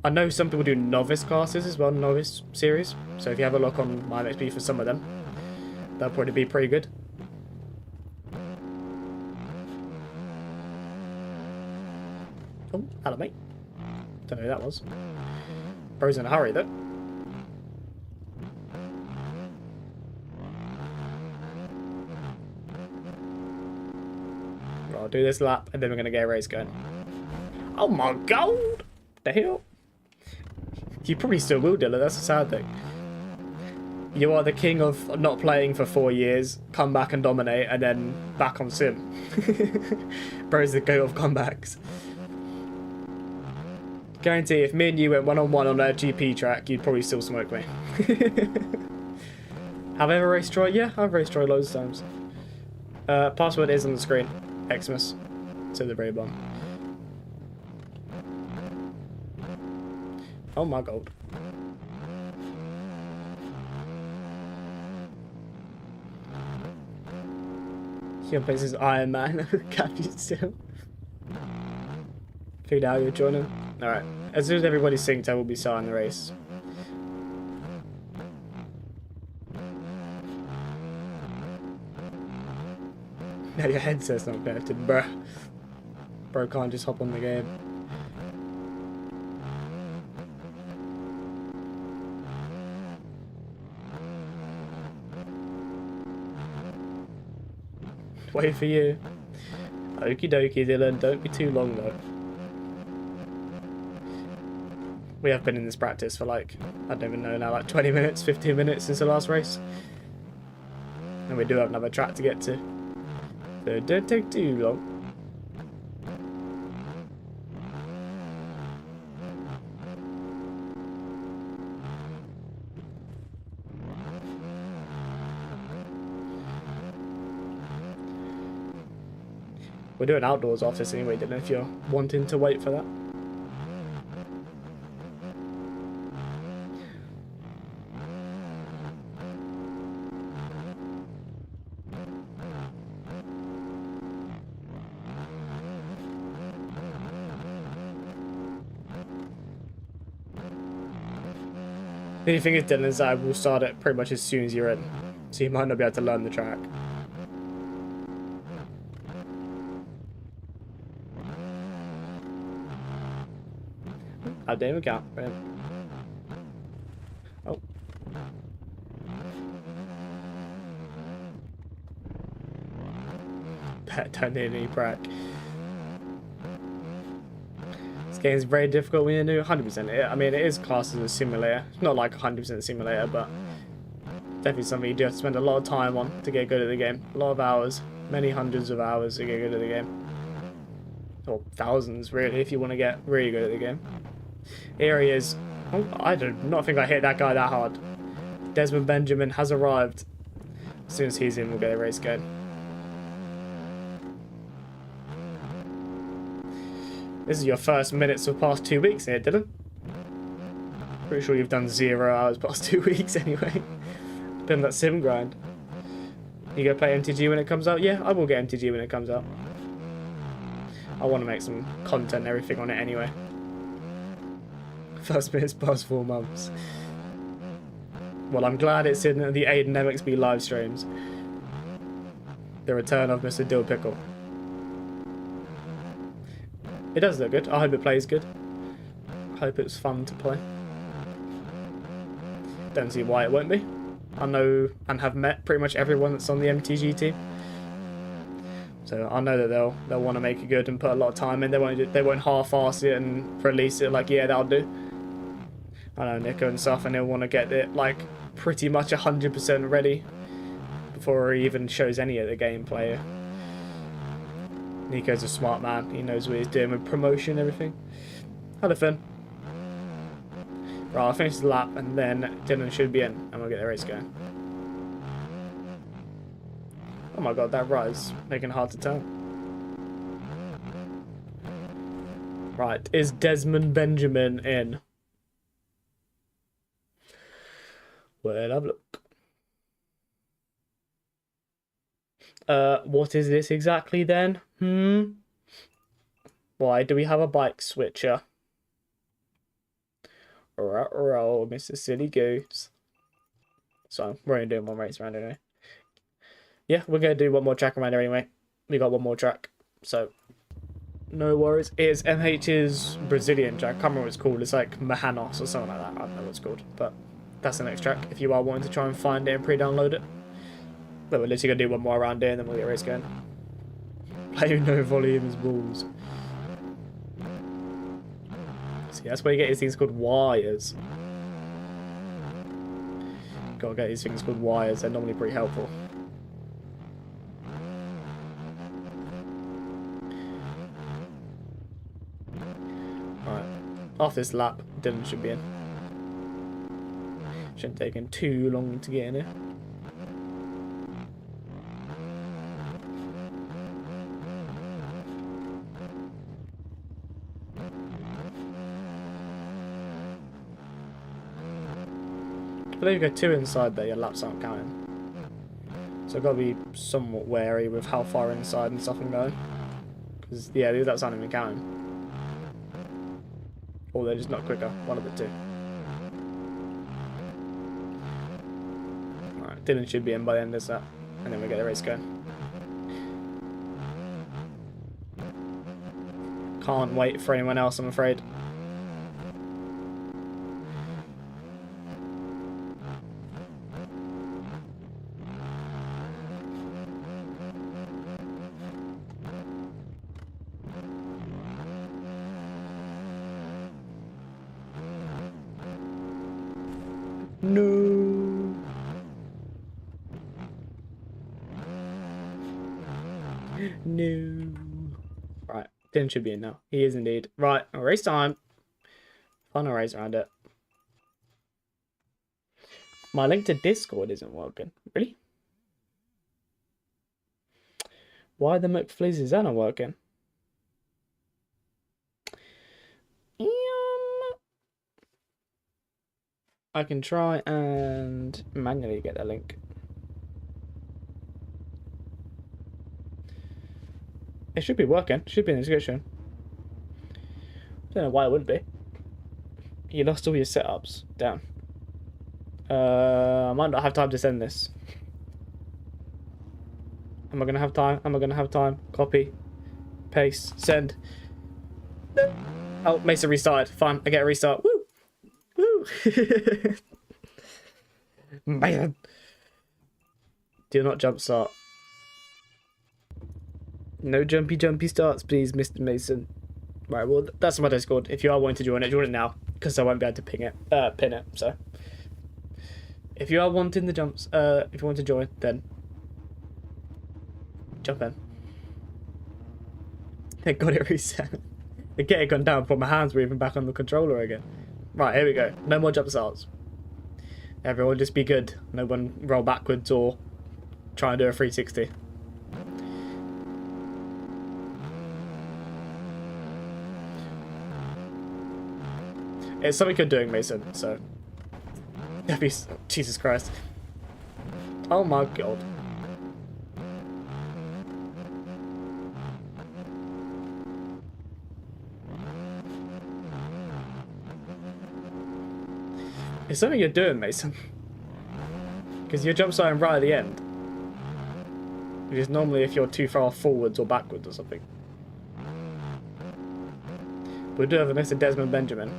I know some people do novice classes as well, novice series. So if you have a look on MyMXB for some of them, that'll probably be pretty good. Oh, hello mate. Don't know who that was. Bro's in a hurry though. I'll do this lap and then we're going to get a race going. Oh my god! The hell? You probably still will, Dylan. That's a sad thing. You are the king of not playing for 4 years, come back and dominate, and then back on sim. Bro's the goat of comebacks. Guarantee if me and you went one-on-one on a GP track, you'd probably still smoke me. Have I ever raced Troy? Yeah, I've raced Troy loads of times. Password is on the screen. Xmas to the very bottom. Oh my god. Your place is Iron Man. Captain still. Figured out you're joining. Alright. As soon as everybody's synced, I will be starting the race. No, your headset's not connected, bruh. Bro can't just hop on the game. Wait for you. Okie dokie, Dylan. Don't be too long, though. We have been in this practice for like, I don't even know now, like 20 minutes, 15 minutes since the last race. And we do have another track to get to. So don't take too long. We're doing outdoors office anyway, Dylan, if you're wanting to wait for that. The only thing is, Dylan, is I will start it pretty much as soon as you're in. So you might not be able to learn the track. I didn't even count. Oh. Don't need any prac. This game's very difficult when you're new. 100%. I mean, it is classed as a simulator. It's not like 100% simulator, but definitely something you do have to spend a lot of time on to get good at the game. A lot of hours. Many hundreds of hours to get good at the game. Or thousands, really, if you want to get really good at the game. Here he is. Oh, I do not think I hit that guy that hard. Desmond Benjamin has arrived. As soon as he's in, we'll get a race going. This is your first minutes of past 2 weeks here, Dylan. Pretty sure you've done 0 hours past 2 weeks anyway. Been that sim grind. You gonna play MTG when it comes out? Yeah, I will get MTG when it comes out. I want to make some content and everything on it anyway. First minutes past 4 months. Well, I'm glad it's in the Aiden MXB live streams. The return of Mr. Dill Pickle. It does look good. I hope it plays good. I hope it's fun to play. Don't see why it won't be. I know and have met pretty much everyone that's on the MTG team. So I know that they'll want to make it good and put a lot of time in. They won't half-ass it and release it like, yeah, that'll do. I know Nico and stuff, and they'll want to get it like pretty much 100% ready before he even shows any of the gameplay. Nico's a smart man. He knows what he's doing with promotion and everything. Hello, Finn. Right, I'll finish the lap, and then Dylan should be in, and we'll get the race going. Oh my god, that rise making it hard to tell. Right, is Desmond Benjamin in? Well, have a look. What is this exactly then? Why do we have a bike switcher? Roll, Mr. Silly Goose. So, we're only doing one race round anyway. Yeah, we're going to do one more track around anyway. We got one more track, so no worries. It's MH's Brazilian track. I can't remember what it's called. It's like Mahanos or something like that. I don't know what it's called, but that's the next track. If you are wanting to try and find it and pre-download it. But we're literally going to do one more around here and then we'll get a race going. Play no volumes balls. See, that's where you get these things called wires. Gotta get these things called wires. They're normally pretty helpful. After this lap, Dylan should be in. Shouldn't take him too long to get in here. But if you go 2 inside there, your laps aren't counting. So I've got to be somewhat wary with how far inside and stuff I'm going. Because, yeah, these laps aren't even counting. Or they're just not quicker. One of the two. Alright, Dylan should be in by the end of this lap. And then we get the race going. can't wait for anyone else, I'm afraid. No. No. Right, Dylan should be in now. He is indeed. Right, race time. Fun race around it. My link to Discord isn't working. Really? Why the McFlizz is that not working? I can try and manually get that link. It should be working. It should be in the description. Don't know why it wouldn't be. You lost all your setups. Damn. I might not have time to send this. Am I gonna have time? Am I gonna have time? Copy. Paste. Send. No. Oh, Mesa restarted. Fine. I get a restart. Woo! Woo! Man. Do not jump start. No jumpy starts, please, Mr. Mason. Right, well, that's my Discord. If you are wanting to join it now, because I won't be able to pin it, so. If you are wanting the jumps, if you want to join, then jump in. Thank God it reset. The get gone down before my hands were even back on the controller again. Right, here we go. No more jump starts. Everyone just be good. No one roll backwards or try and do a 360. It's something you're doing, Mason, so. Jesus Christ. Oh my God. It's something you're doing, Mason. Because your jump starting right at the end. Which is normally if you're too far forwards or backwards or something. We do have a Mr. Desmond Benjamin.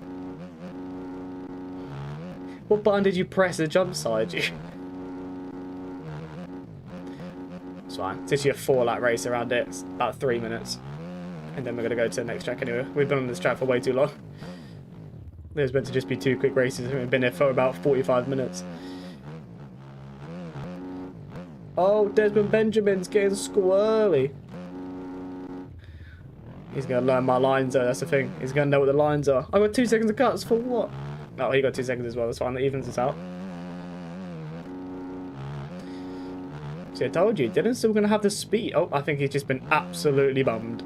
What button did you press to jump side you? It's fine. It's actually a 4-lap race around it. It's about 3 minutes. And then we're going to go to the next track anyway. We've been on this track for way too long. There's meant to just be 2 quick races. We've been here for about 45 minutes. Oh, Desmond Benjamin's getting squirrely. He's going to learn my lines though, that's the thing. He's going to know what the lines are. I got 2 seconds of cuts for what? Oh, he got 2 seconds as well, that's fine, that evens us out. See, I told you, Dylan's still going to have the speed. Oh, I think he's just been absolutely bummed.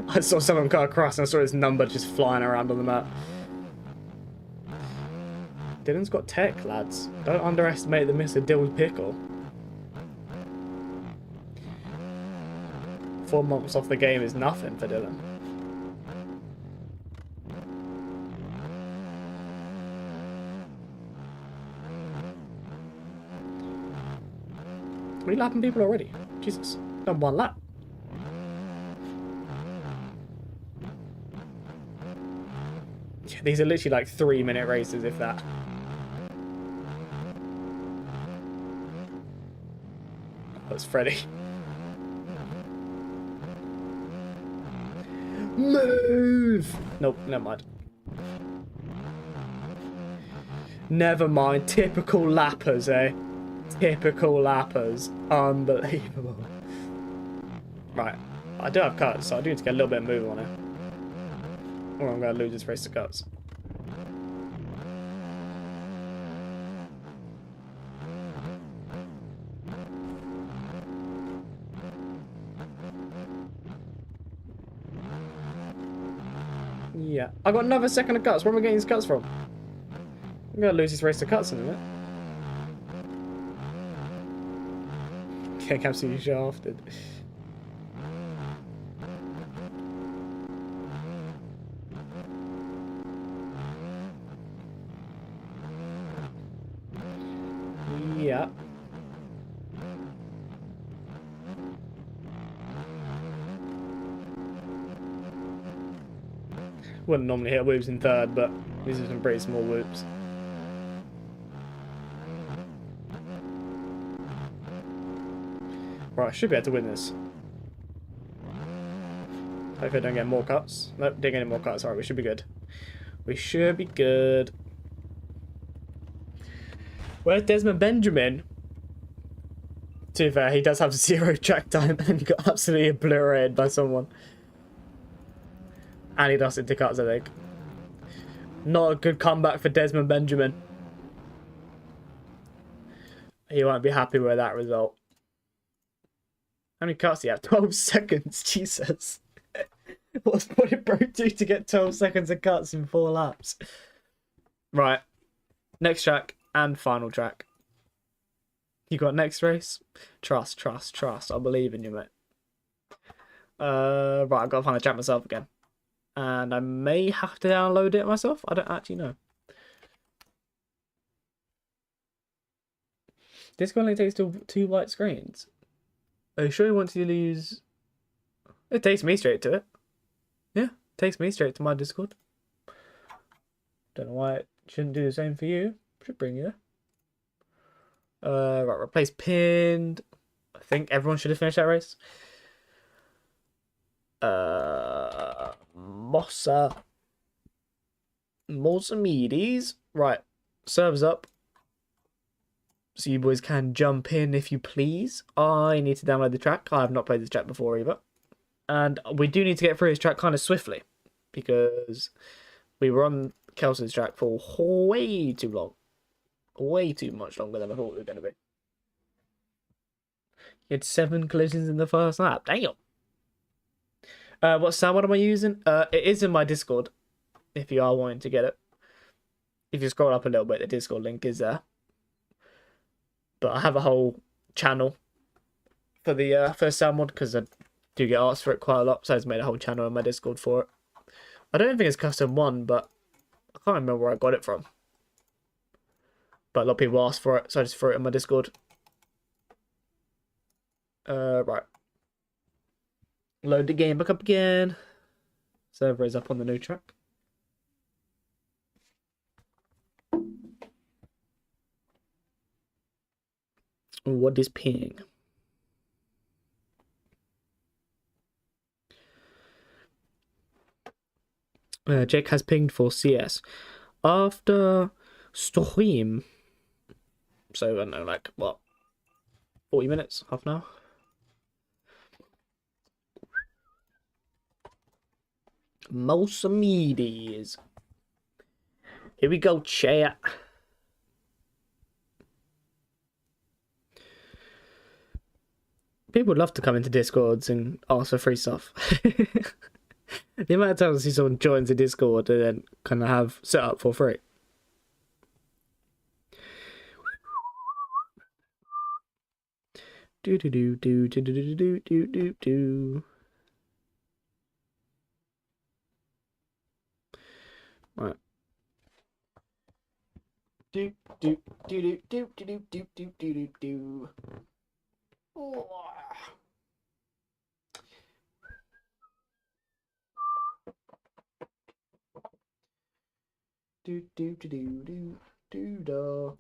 I saw someone cut across and I saw his number just flying around on the map. Dylan's got tech, lads. Don't underestimate the Mr. Dill Pickle. 4 months off the game is nothing for Dylan. Are we lapping people already? Jesus. Done 1 lap. Yeah, these are literally like 3-minute races, if that. That's Freddy. Move! Nope, never mind. Never mind. Typical lappers, eh? Typical lappers. Unbelievable. Right. I do have cuts, so I do need to get a little bit of move on it. Or I'm going to lose this race to cuts. Yeah. I got another second of cuts. Where am I getting these cuts from? I'm going to lose this race to cuts in a minute. Getting absolutely shafted. Yeah. Wouldn't normally hit whoops in third, but these are some pretty small whoops. Right, I should be able to win this. Hopefully I don't get more cuts. Nope, didn't get any more cuts. Alright, we should be good. We should be good. Where's Desmond Benjamin? To be fair, he does have 0 track time and he got absolutely obliterated by someone. And he lost it to cuts, I think. Not a good comeback for Desmond Benjamin. He won't be happy with that result. How many cuts do you have? 12 seconds, Jesus. What did Bro do to get 12 seconds of cuts in 4 laps? Right. Next track and final track. You got next race? Trust, trust, trust. I believe in you, mate. Right, I've got to find the track myself again. And I may have to download it myself. I don't actually know. This only takes 2 white screens. Are you sure you want to use... It takes me straight to it. Yeah, takes me straight to my Discord. Don't know why it shouldn't do the same for you. Should bring you there. Right, replace pinned. I think everyone should have finished that race. Mossamides. Right, serves up. So you boys can jump in if you please. I need to download the track. I have not played this track before either. And we do need to get through this track kind of swiftly. Because we were on Kelsey's track for way too long. Way too much longer than I thought we were going to be. He had 7 collisions in the first lap. Damn. What sound am I using? It is in my Discord. If you are wanting to get it. If you scroll up a little bit, the Discord link is there. But I have a whole channel for the first sound mod because I do get asked for it quite a lot. So I just made a whole channel on my Discord for it. I don't think it's custom one, but I can't remember where I got it from. But a lot of people asked for it, so I just threw it in my Discord. Right. Load the game back up again. Server is up on the new track. What is ping? Jake has pinged for CS. After stream. So, I don't know, like, what? 40 minutes? Half an hour? Mossamides. Here we go, chat. People would love to come into Discords and ask for free stuff. The amount of times I see someone joins a Discord and then kind of have set up for free. Do do do do do do do do do do. Right. Do do do do do do do do do do do. Oh. Do do do do do do do.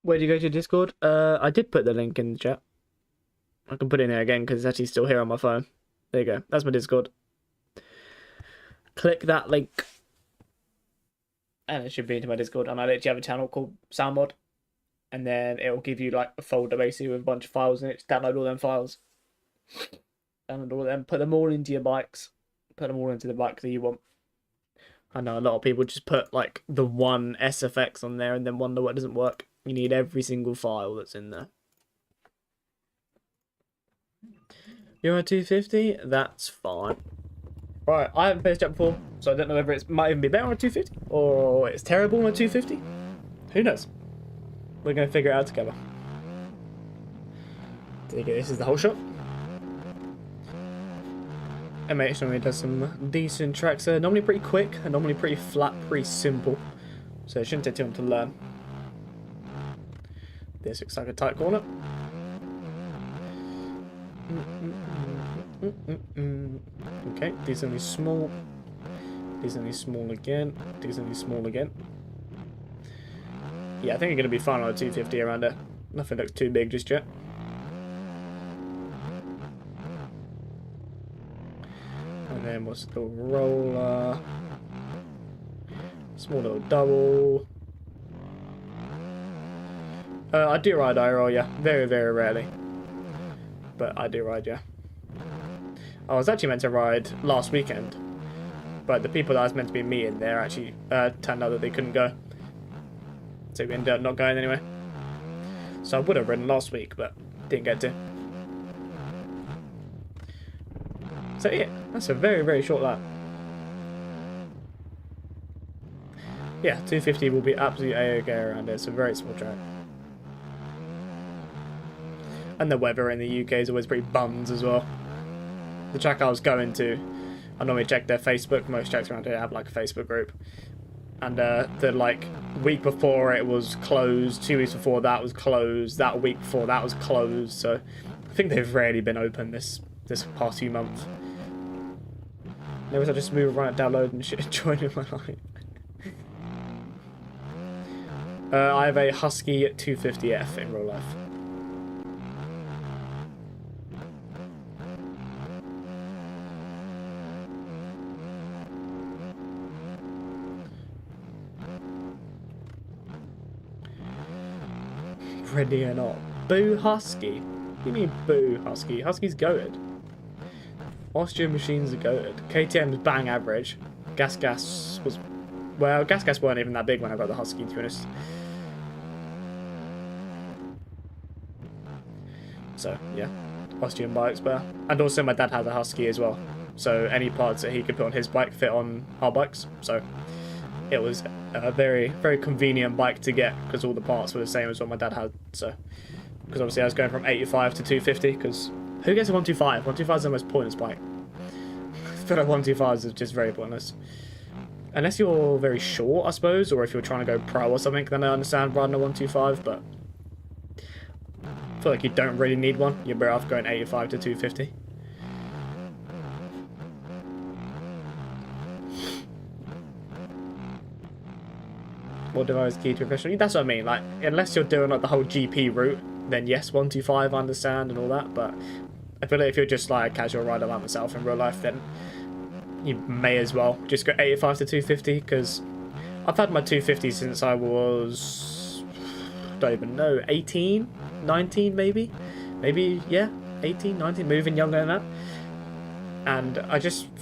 Where do you go to Discord? I did put the link in the chat. I can put it in there again because it's actually still here on my phone. There you go. That's my Discord. Click that link. And it should be into my Discord. And I literally have a channel called SoundMod. And then it'll give you like a folder basically with a bunch of files in it. Just download all them files. Download all of them. Put them all into your bikes. Put them all into the bike that you want. I know a lot of people just put like the one SFX on there and then wonder what doesn't work. You need every single file that's in there. You're on 250? That's fine. Right, I haven't played this chat before, so I don't know whether it might even be better on 250 or it's terrible on 250. Who knows? We're going to figure it out together. There you go, this is the whole shot. MH normally does some decent tracks. They're normally pretty quick, and normally pretty flat, pretty simple. So it shouldn't take too long to learn. This looks like a tight corner. Okay, decently small. Decently small again. Decently small again. Yeah, I think I'm going to be fine on a 250 around there. Nothing looks too big just yet. And then what's the roller? Small little double. I do ride IRL, yeah. Very, very rarely. But I do ride, yeah. I was actually meant to ride last weekend. But the people that I was meant to be meeting there actually turned out that they couldn't go. So we ended up not going anyway. So I would have ridden last week, but didn't get to. So yeah, that's a very, very short lap. Yeah, 250 will be absolutely A-OK around here. It's a very small track. And the weather in the UK is always pretty bums as well. The track I was going to, I normally check their Facebook. Most tracks around here have like a Facebook group. And the like week before it was closed, 2 weeks before that was closed, that week before that was closed. So I think they've rarely been open this past few months. Never I just move around, download and shit, joining my life. I have a Husky 250F in real life. Ready or not. Boo Husky? What do you mean boo Husky? Husky's goated. Austrian machines are goated. KTM's bang average. Gas was... Well, gas weren't even that big when I got the Husky, to be honest. So, yeah. Austrian bikes better. And also my dad has a Husky as well. So any parts that he could put on his bike fit on our bikes. So it was a very, very convenient bike to get because all the parts were the same as what my dad had. So, because obviously I was going from 85 to 250 because who gets a 125? 125 is the most pointless bike. I feel like 125 is just very pointless. Unless you're very short, I suppose, or if you're trying to go pro or something, then I understand riding a 125, but I feel like you don't really need one. You're better off going 85 to 250. What device key to professional? That's what I mean. Like, unless you're doing like the whole GP route, then yes, 125 I understand and all that. But I feel like if you're just like a casual rider like myself in real life, then you may as well just go 85 to 250 because I've had my 250 since I was, don't even know, 18, 19 maybe, yeah, 18, 19, moving younger than that. And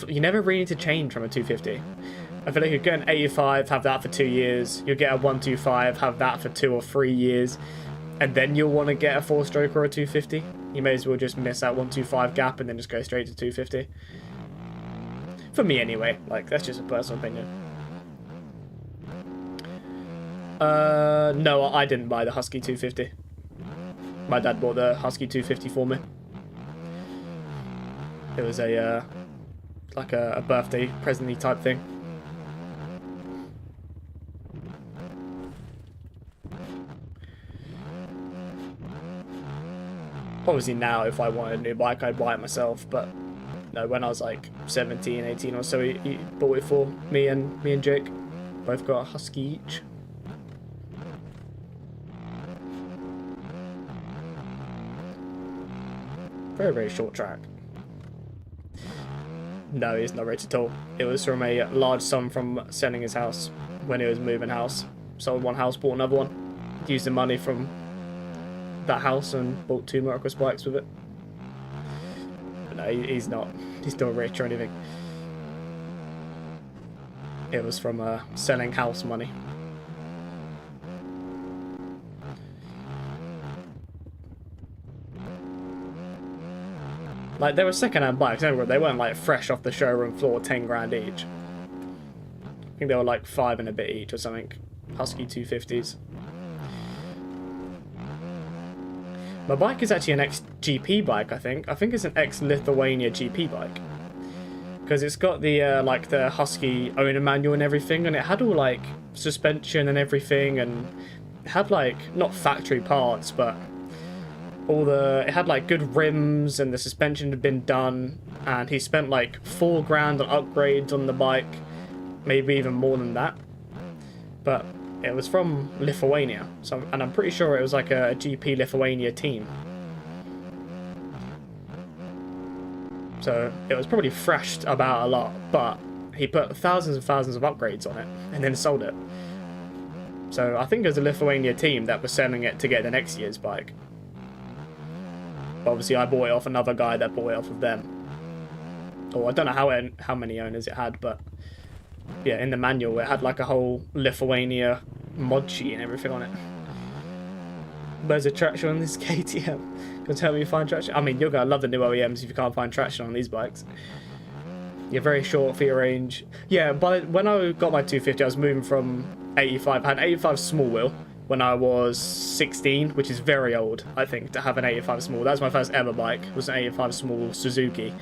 you never really need to change from a 250. I feel like you're getting 85, have that for 2 years. You'll get a 125, have that for 2 or 3 years. And then you'll want to get a 4-stroke or a 250. You may as well just miss that 125 gap and then just go straight to 250. For me anyway, like that's just a personal opinion. No, I didn't buy the Husky 250. My dad bought the Husky 250 for me. It was a like a birthday present-y type thing. Obviously now, if I wanted a new bike, I'd buy it myself, but no, when I was like 17, 18 or so, he bought it for me and Jake. Both got a Husky each. Very, very short track. No, he's not rich at all. It was from a large sum from selling his house when he was moving house. Sold one house, bought another one. Used the money from that house and bought 2 motocross bikes with it. But no, he's not rich or anything. It was from selling house money. Like, they were second-hand bikes, they weren't like fresh off the showroom floor, 10 grand each. I think they were like 5 and a bit each or something. Husky 250s. My bike is actually an ex-GP bike, I think. I think it's an ex-Lithuania GP bike. Because it's got the, like, the Husky owner manual and everything, and it had all, like, suspension and everything, and it had, like, not factory parts, but it had, like, good rims, and the suspension had been done, and he spent, like, $4 grand on upgrades on the bike, maybe even more than that. But it was from Lithuania, and I'm pretty sure it was, like, a GP Lithuania team. So it was probably thrashed about a lot, but he put thousands and thousands of upgrades on it and then sold it. So I think it was a Lithuania team that was selling it to get the next year's bike. But obviously I bought it off another guy that bought it off of them. Or I don't know how many owners it had, but yeah, in the manual it had like a whole Lithuania mod sheet and everything on it. Where's the traction on this KTM? Can tell me you find traction? I mean, you're going to love the new OEMs if you can't find traction on these bikes. You're very short for your range. Yeah, when I got my 250, I was moving from 85. I had 85 small wheel when I was 16, which is very old, I think, to have an 85 small. That was my first ever bike, was an 85 small Suzuki.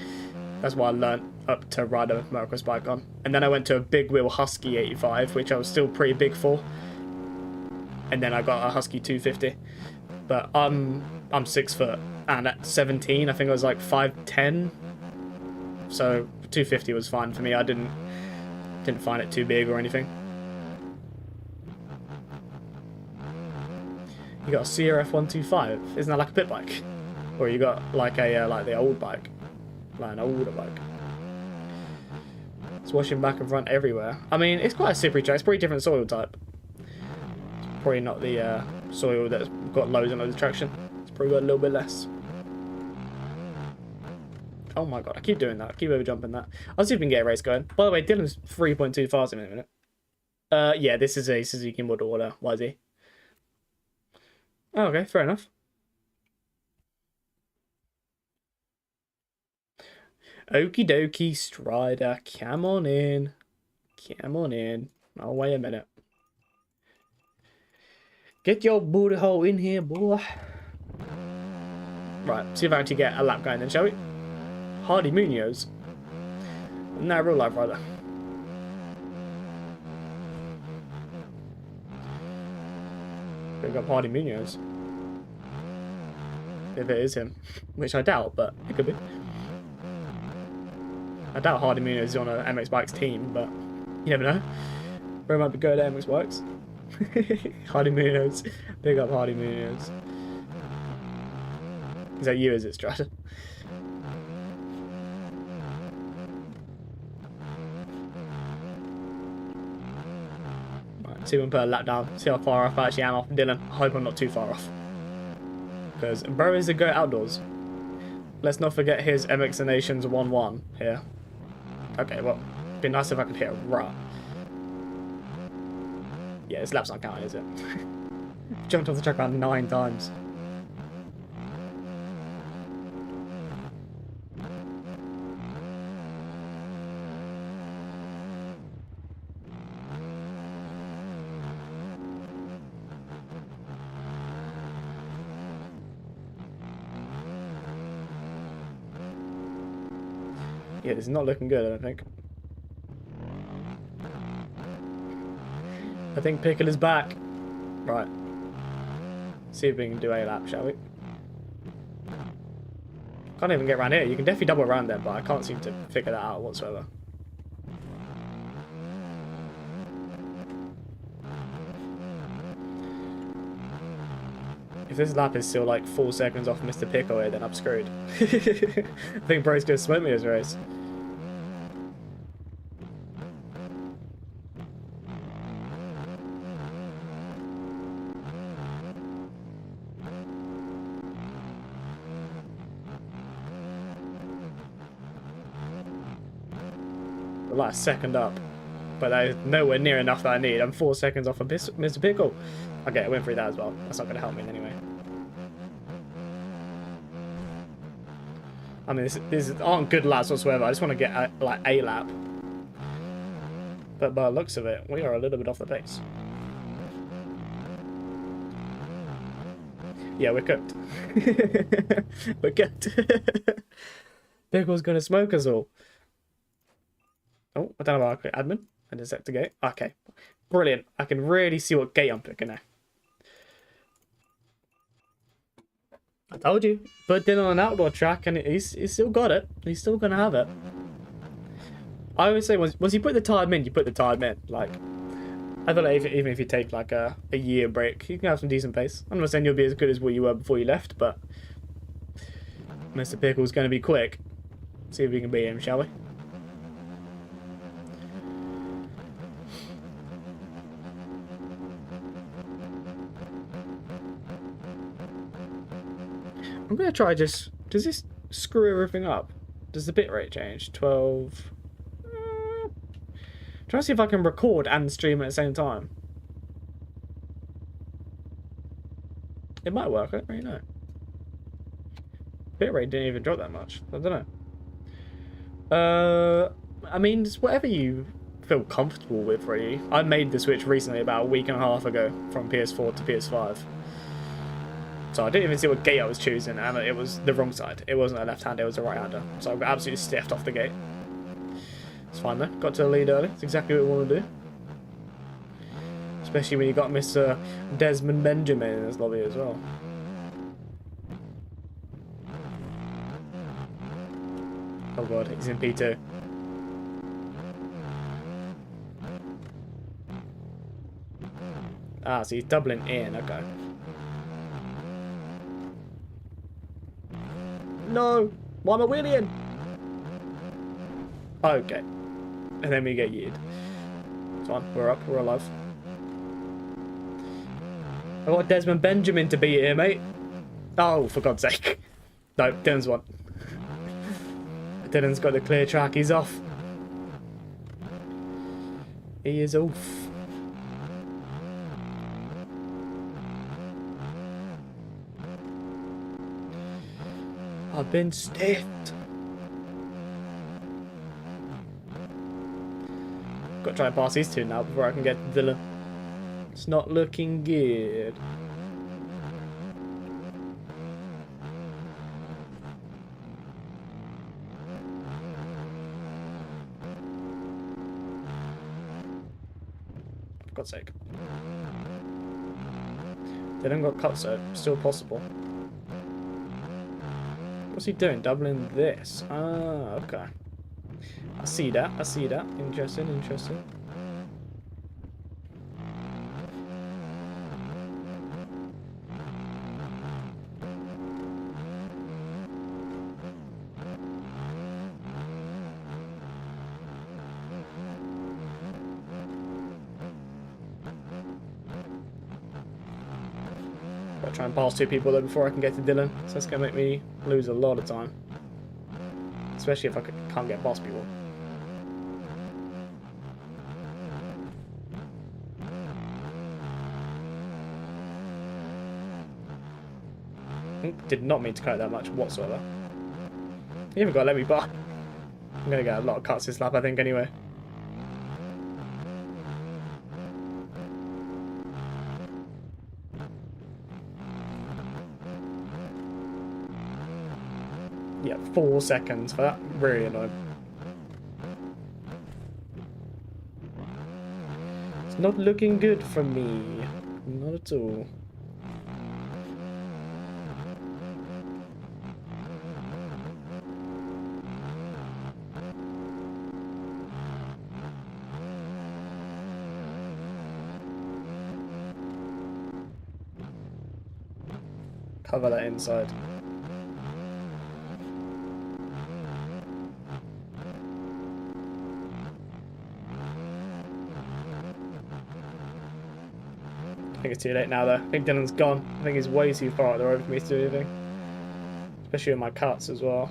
That's what I learnt up to ride a motocross bike on. And then I went to a big wheel Husky 85, which I was still pretty big for. And then I got a Husky 250. But I'm 6 foot, and at 17 I think I was like 5'10", so 250 was fine for me. I didn't find it too big or anything. You got a CRF 125, isn't that like a pit bike? Or you got like a like the old bike, like an older bike. It's washing back and front everywhere. I mean, it's quite a slippery track. It's pretty different soil type. It's probably not the soil that's got loads and loads of traction. It's probably got a little bit less. Oh my god, I keep doing that. I keep over jumping that. I'll see if we can get a race going. By the way, Dylan's 3.2 fast in a minute. Yeah, this is a Suzuki model order. Why is he? Oh, okay, fair enough. Okie dokie, Strider, come on in. Come on in. Oh, wait a minute. Get your booty hole in here, boy. Right, see if I actually get a lap going then, shall we? Hardy Munoz. No, real life rider. Pick up Hardy Munoz. If it is him. Which I doubt, but it could be. I doubt Hardy Munoz is on a MX Bikes team, but you never know. Where might be go to MX Bikes. Hardy Munoz. Big up Hardy Munoz. Is that you, is it, Strata? Right, see if we can put a lap down. See how far off I actually am off Dylan. I hope I'm not too far off. Because bro is a go outdoors. Let's not forget his MX Nations 1-1 here. Okay, well, it'd be nice if I could hit a rut. Yeah, this lap's not counting, is it? Jumped off the track about 9 times. Yeah, this is not looking good, I don't think. I think Pickle is back. Right. See if we can do a lap, shall we? Can't even get around here. You can definitely double around there, but I can't seem to figure that out whatsoever. If this lap is still like 4 seconds off Mr. Pickle here, then I'm screwed. I think bro's gonna smoke me this race. Like a second up, but that is nowhere near enough that I need. I'm 4 seconds off of Mr. Pickle. Okay, I went through that as well. That's not going to help me in any way. I mean, these aren't good laps whatsoever. I just want to get like a lap. But by the looks of it, we are a little bit off the pace. Yeah, we're cooked. We're cooked. Pickle's gonna smoke us all. Oh, I don't know about admin. And is that the gate? Okay. Brilliant. I can really see what gate I'm picking now. I told you. Put Dylan on an outdoor track and he's still got it. He's still gonna have it. I always say once you put the time in, you put the time in. Like, I feel like even if you take like a year break, you can have some decent pace. I'm not saying you'll be as good as what you were before you left, but Mr. Pickle's going to be quick. See if we can beat him, shall we? I'm going to try just... Does this screw everything up? Does the bitrate change? 12... Try to see if I can record and stream at the same time. It might work, I don't really know. Bitrate didn't even drop that much. I don't know. I mean, it's whatever you feel comfortable with, really. I made the switch recently, about a week and a half ago, from PS4 to PS5. So I didn't even see what gate I was choosing, and it was the wrong side. It wasn't a left-hander, it was a right-hander. So I got absolutely stiffed off the gate. It's fine though. Got to the lead early. It's exactly what we want to do. Especially when you got Mr. Desmond Benjamin in this lobby as well. Oh god, he's in P2. Ah, so he's doubling in, okay. No! Why am I wheeling? Okay. And then we get yeeted. It's fine, we're up, we're alive. I got Desmond Benjamin to beat here, mate. Oh, for God's sake. No, Dylan's won. Dylan's got the clear track, he's off. He is off. I've been stiffed. Got to try and pass these two now before I can get to Dylan. It's not looking good. For God's sake. Dylan got cut, so it's still possible. What's he doing? Doubling this. Ah, okay. I see that. I see that. Interesting, interesting. Gotta try and pass two people though before I can get to Dylan, so that's gonna make me lose a lot of time. Especially if I can't get past people. Did not mean to cut that much whatsoever. You haven't got to let me by. I'm going to get a lot of cuts this lap, I think, anyway. Yeah, 4 seconds for that. Really annoying. It's not looking good for me. Not at all. Cover that inside. I think it's too late now though. I think Dylan's gone. I think he's way too far out the road for me to do anything. Especially with my cuts as well.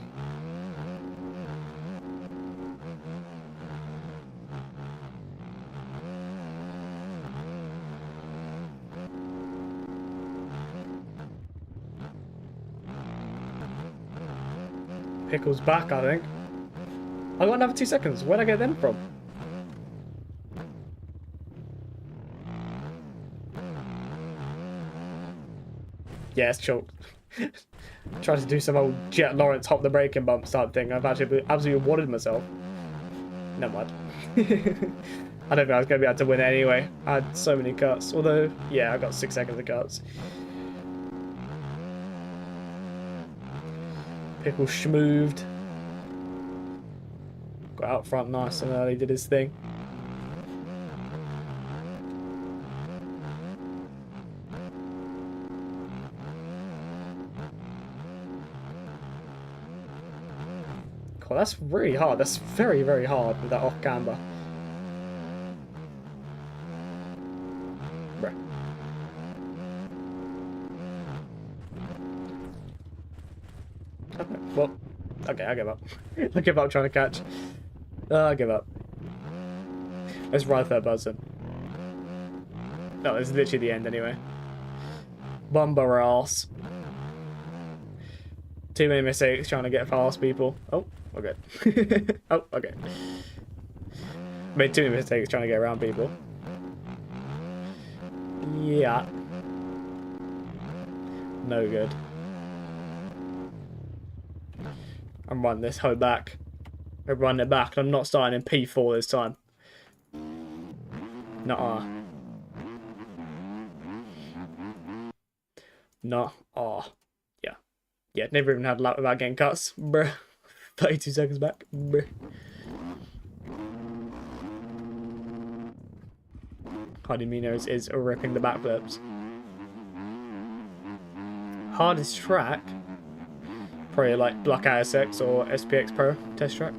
Pickle's back, I think. I got another 2 seconds. Where'd I get them from? Yeah, it's chalk. Tried to do some old Jet Lawrence hop the braking bumps type thing. I've actually absolutely wadded myself. Never mind. I don't think I was going to be able to win anyway. I had so many cuts. Although, yeah, I got 6 seconds of cuts. Pickle schmooved. Got out front nice and early, did his thing. Cool, that's really hard. That's very, very hard with that off camber. Bruh. Okay, well, okay, I give up. I give up trying to catch. I give up. Let's ride third person. No, this is literally the end anyway. Bumper ass. Too many mistakes trying to get past people. Oh, okay. Oh, okay. Made too many mistakes trying to get around people. Yeah. No good. I'm running this hoe back. I'm running it back. I'm not starting in P4 this time. Nuh-uh. Nuh-uh. Yeah. Yeah, never even had a lap without getting cuts. Bruh. 32 seconds back. Bruh. Hardy Minos is ripping the backflips. Hardest track? Probably like Black ASX or SPX Pro test track.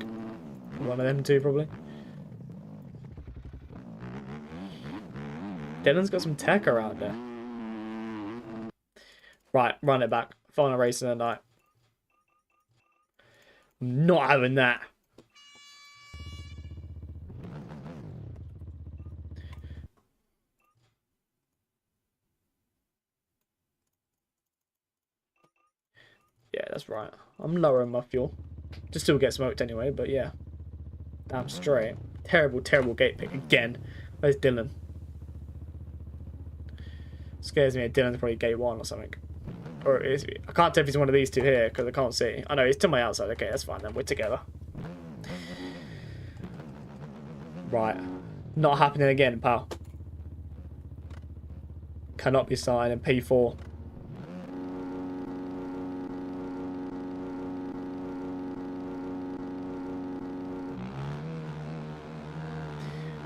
One of them two, probably. Dylan's got some tech around there. Right, run it back. Final race of the night. I'm not having that. Yeah, that's right. I'm lowering my fuel. Just still get smoked anyway, but yeah. Damn straight. Terrible, terrible gate pick again. Where's Dylan? Scares me. Dylan's probably gate 1 or something. Or is he? I can't tell if he's one of these two here because I can't see. I know he's to my outside. Okay, that's fine then. We're together. Right. Not happening again, pal. Cannot be starting in P4.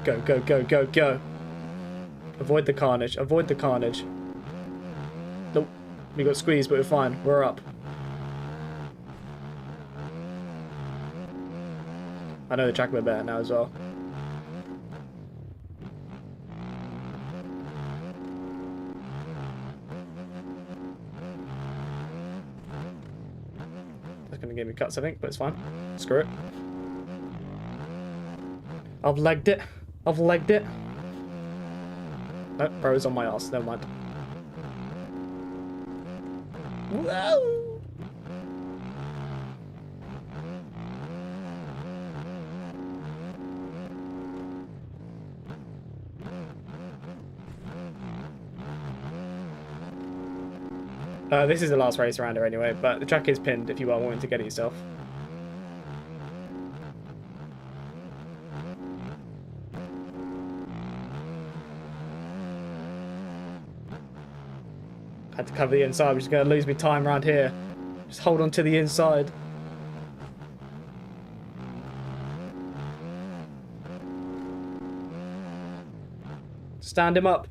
Go, go, go, go, go. Avoid the carnage. Avoid the carnage. Nope. We got squeezed, but we're fine. We're up. I know the track a bit better now as well. That's going to give me cuts, I think, but it's fine. Screw it. I've legged it. I've legged it. Nope, bro's on my ass. Never mind. Whoa! This is the last race around here anyway, but the track is pinned if you are wanting to get it yourself. Had to cover the inside, which is going to lose me time around here. Just hold on to the inside. Stand him up.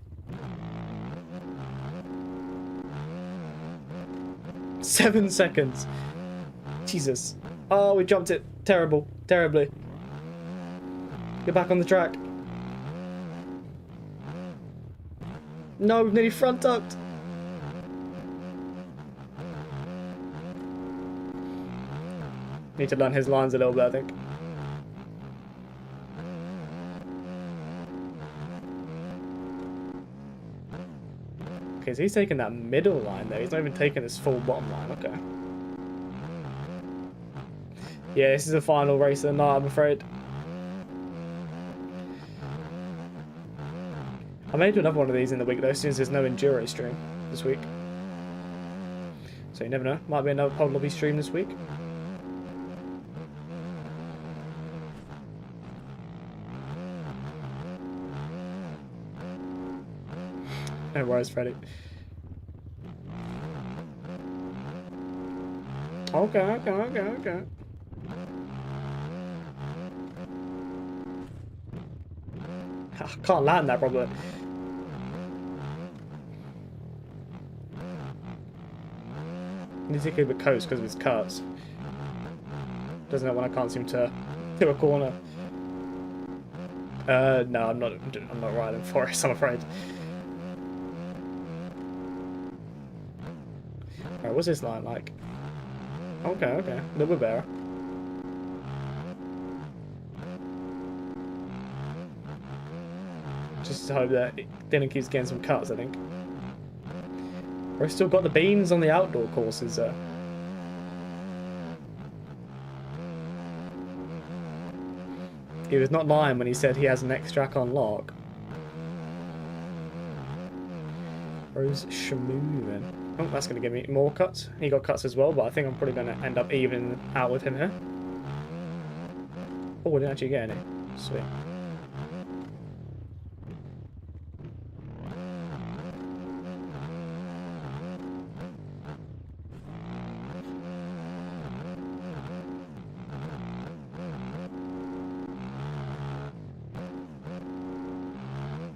7 seconds. Jesus. Oh, we jumped it. Terrible. Terribly. Get back on the track. No, we've nearly front tucked. Need to learn his lines a little bit, I think. Okay, so he's taking that middle line there. He's not even taking his full bottom line. Okay. Yeah, this is the final race of the night, I'm afraid. I may do another one of these in the week though, since there's no enduro stream this week. So you never know. Might be another Pod Lobby stream this week. No worries, Freddy. Okay. I can't land that probably. Needs to keep it coast because of his cuts. Doesn't it when I can't seem to do a corner? No, I'm not riding Forest, I'm afraid. Alright, what's this line like? Okay, a little bit better. Just to hope that Dylan keeps getting some cuts, I think. We've still got the beans on the outdoor courses, He was not lying when he said he has an X-Track on lock. Rose Shamoon. Oh, that's going to give me more cuts. He got cuts as well, but I think I'm probably going to end up evening out with him here. Oh, we didn't actually get any. Sweet.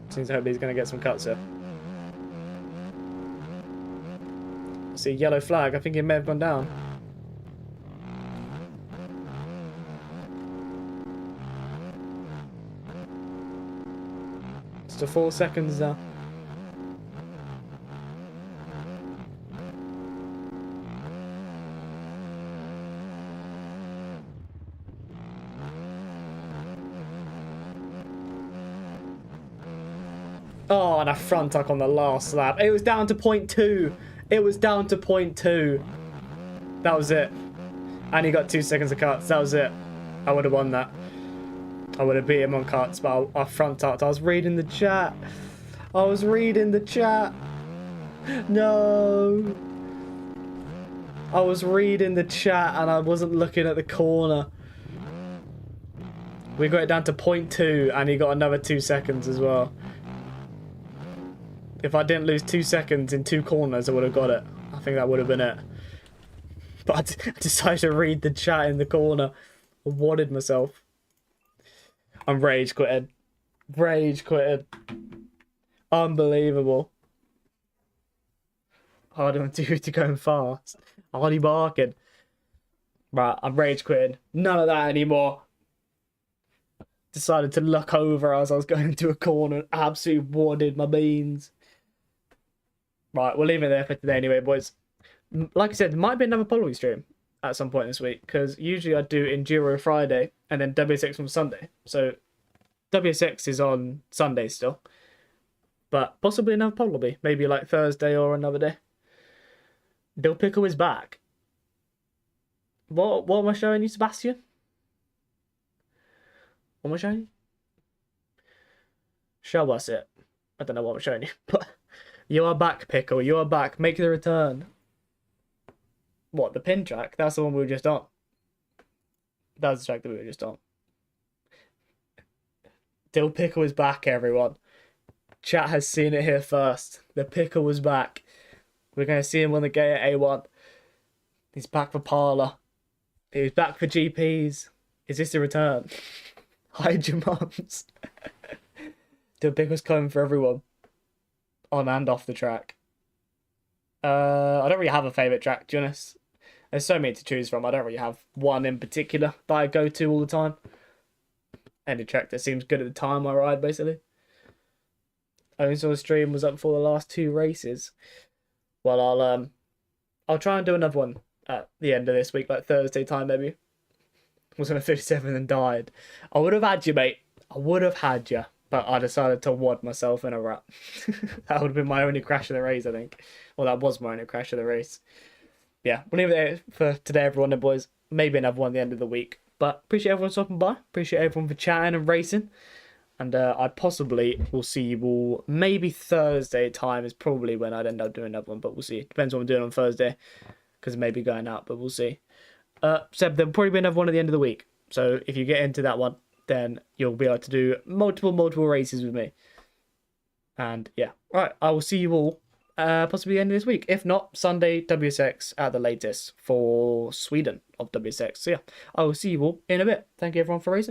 Seems to hope he's going to get some cuts here. See, yellow flag. I think he may have gone down. Just 4 seconds now. Oh, and a front tuck on the last lap. It was down to 0.2. It was down to 0.2. That was it. And he got 2 seconds of cuts. That was it. I would have won that. I would have beat him on cuts, but I front tucked. I was reading the chat. No. I was reading the chat and I wasn't looking at the corner. We got it down to 0.2 and he got another 2 seconds as well. If I didn't lose 2 seconds in 2 corners, I would have got it. I think that would have been it. But I decided to read the chat in the corner. I wadded myself. I'm rage quitted. Unbelievable. Hardy on duty going fast. Hardy barking. Right, I'm rage quitting. None of that anymore. Decided to look over as I was going into a corner and absolutely wadded my beans. Right, we'll leave it there for today anyway, boys. Like I said, there might be another Pod Lobby stream at some point this week, because usually I do Enduro Friday and then WSX on Sunday. So WSX is on Sunday still. But possibly another Pod Lobby, maybe like Thursday or another day. Dill Pickle is back. What am I showing you, Sebastian? What am I showing you? Show us it. I don't know what I'm showing you, but you are back, Pickle. You are back. Make the return. What, the pin track? That's the one we were just on. That's the track that we were just on. Dill Pickle is back, everyone. Chat has seen it here first. The Pickle was back. We're going to see him on the gate at A1. He's back for Parlour. He's back for GPs. Is this a return? Hide your mums. Dill Pickle's coming for everyone. On and off the track. I don't really have a favourite track, to be honest. There's so many to choose from. I don't really have one in particular that I go to all the time. Any track that seems good at the time I ride, basically. I only saw the stream was up for the last 2 races. Well, I'll try and do another one at the end of this week, like Thursday time maybe. Was on a 57 and died. I would have had you, mate. I would have had you. But I decided to wad myself in a rut. That would have been my only crash of the race, I think. Well, that was my only crash of the race. Yeah, we'll leave it there for today, everyone, and boys. Maybe another one at the end of the week. But appreciate everyone stopping by. Appreciate everyone for chatting and racing. And I possibly will see you all. Maybe Thursday time is probably when I'd end up doing another one. But we'll see. Depends what I'm doing on Thursday. because maybe going out, but we'll see. Seb, there'll probably be another one at the end of the week. So if you get into that one, then you'll be able to do multiple races with me. And yeah, all right, I will see you all possibly the end of this week. If not, Sunday WSX at the latest for Sweden of WSX. So yeah, I will see you all in a bit. Thank you everyone for racing.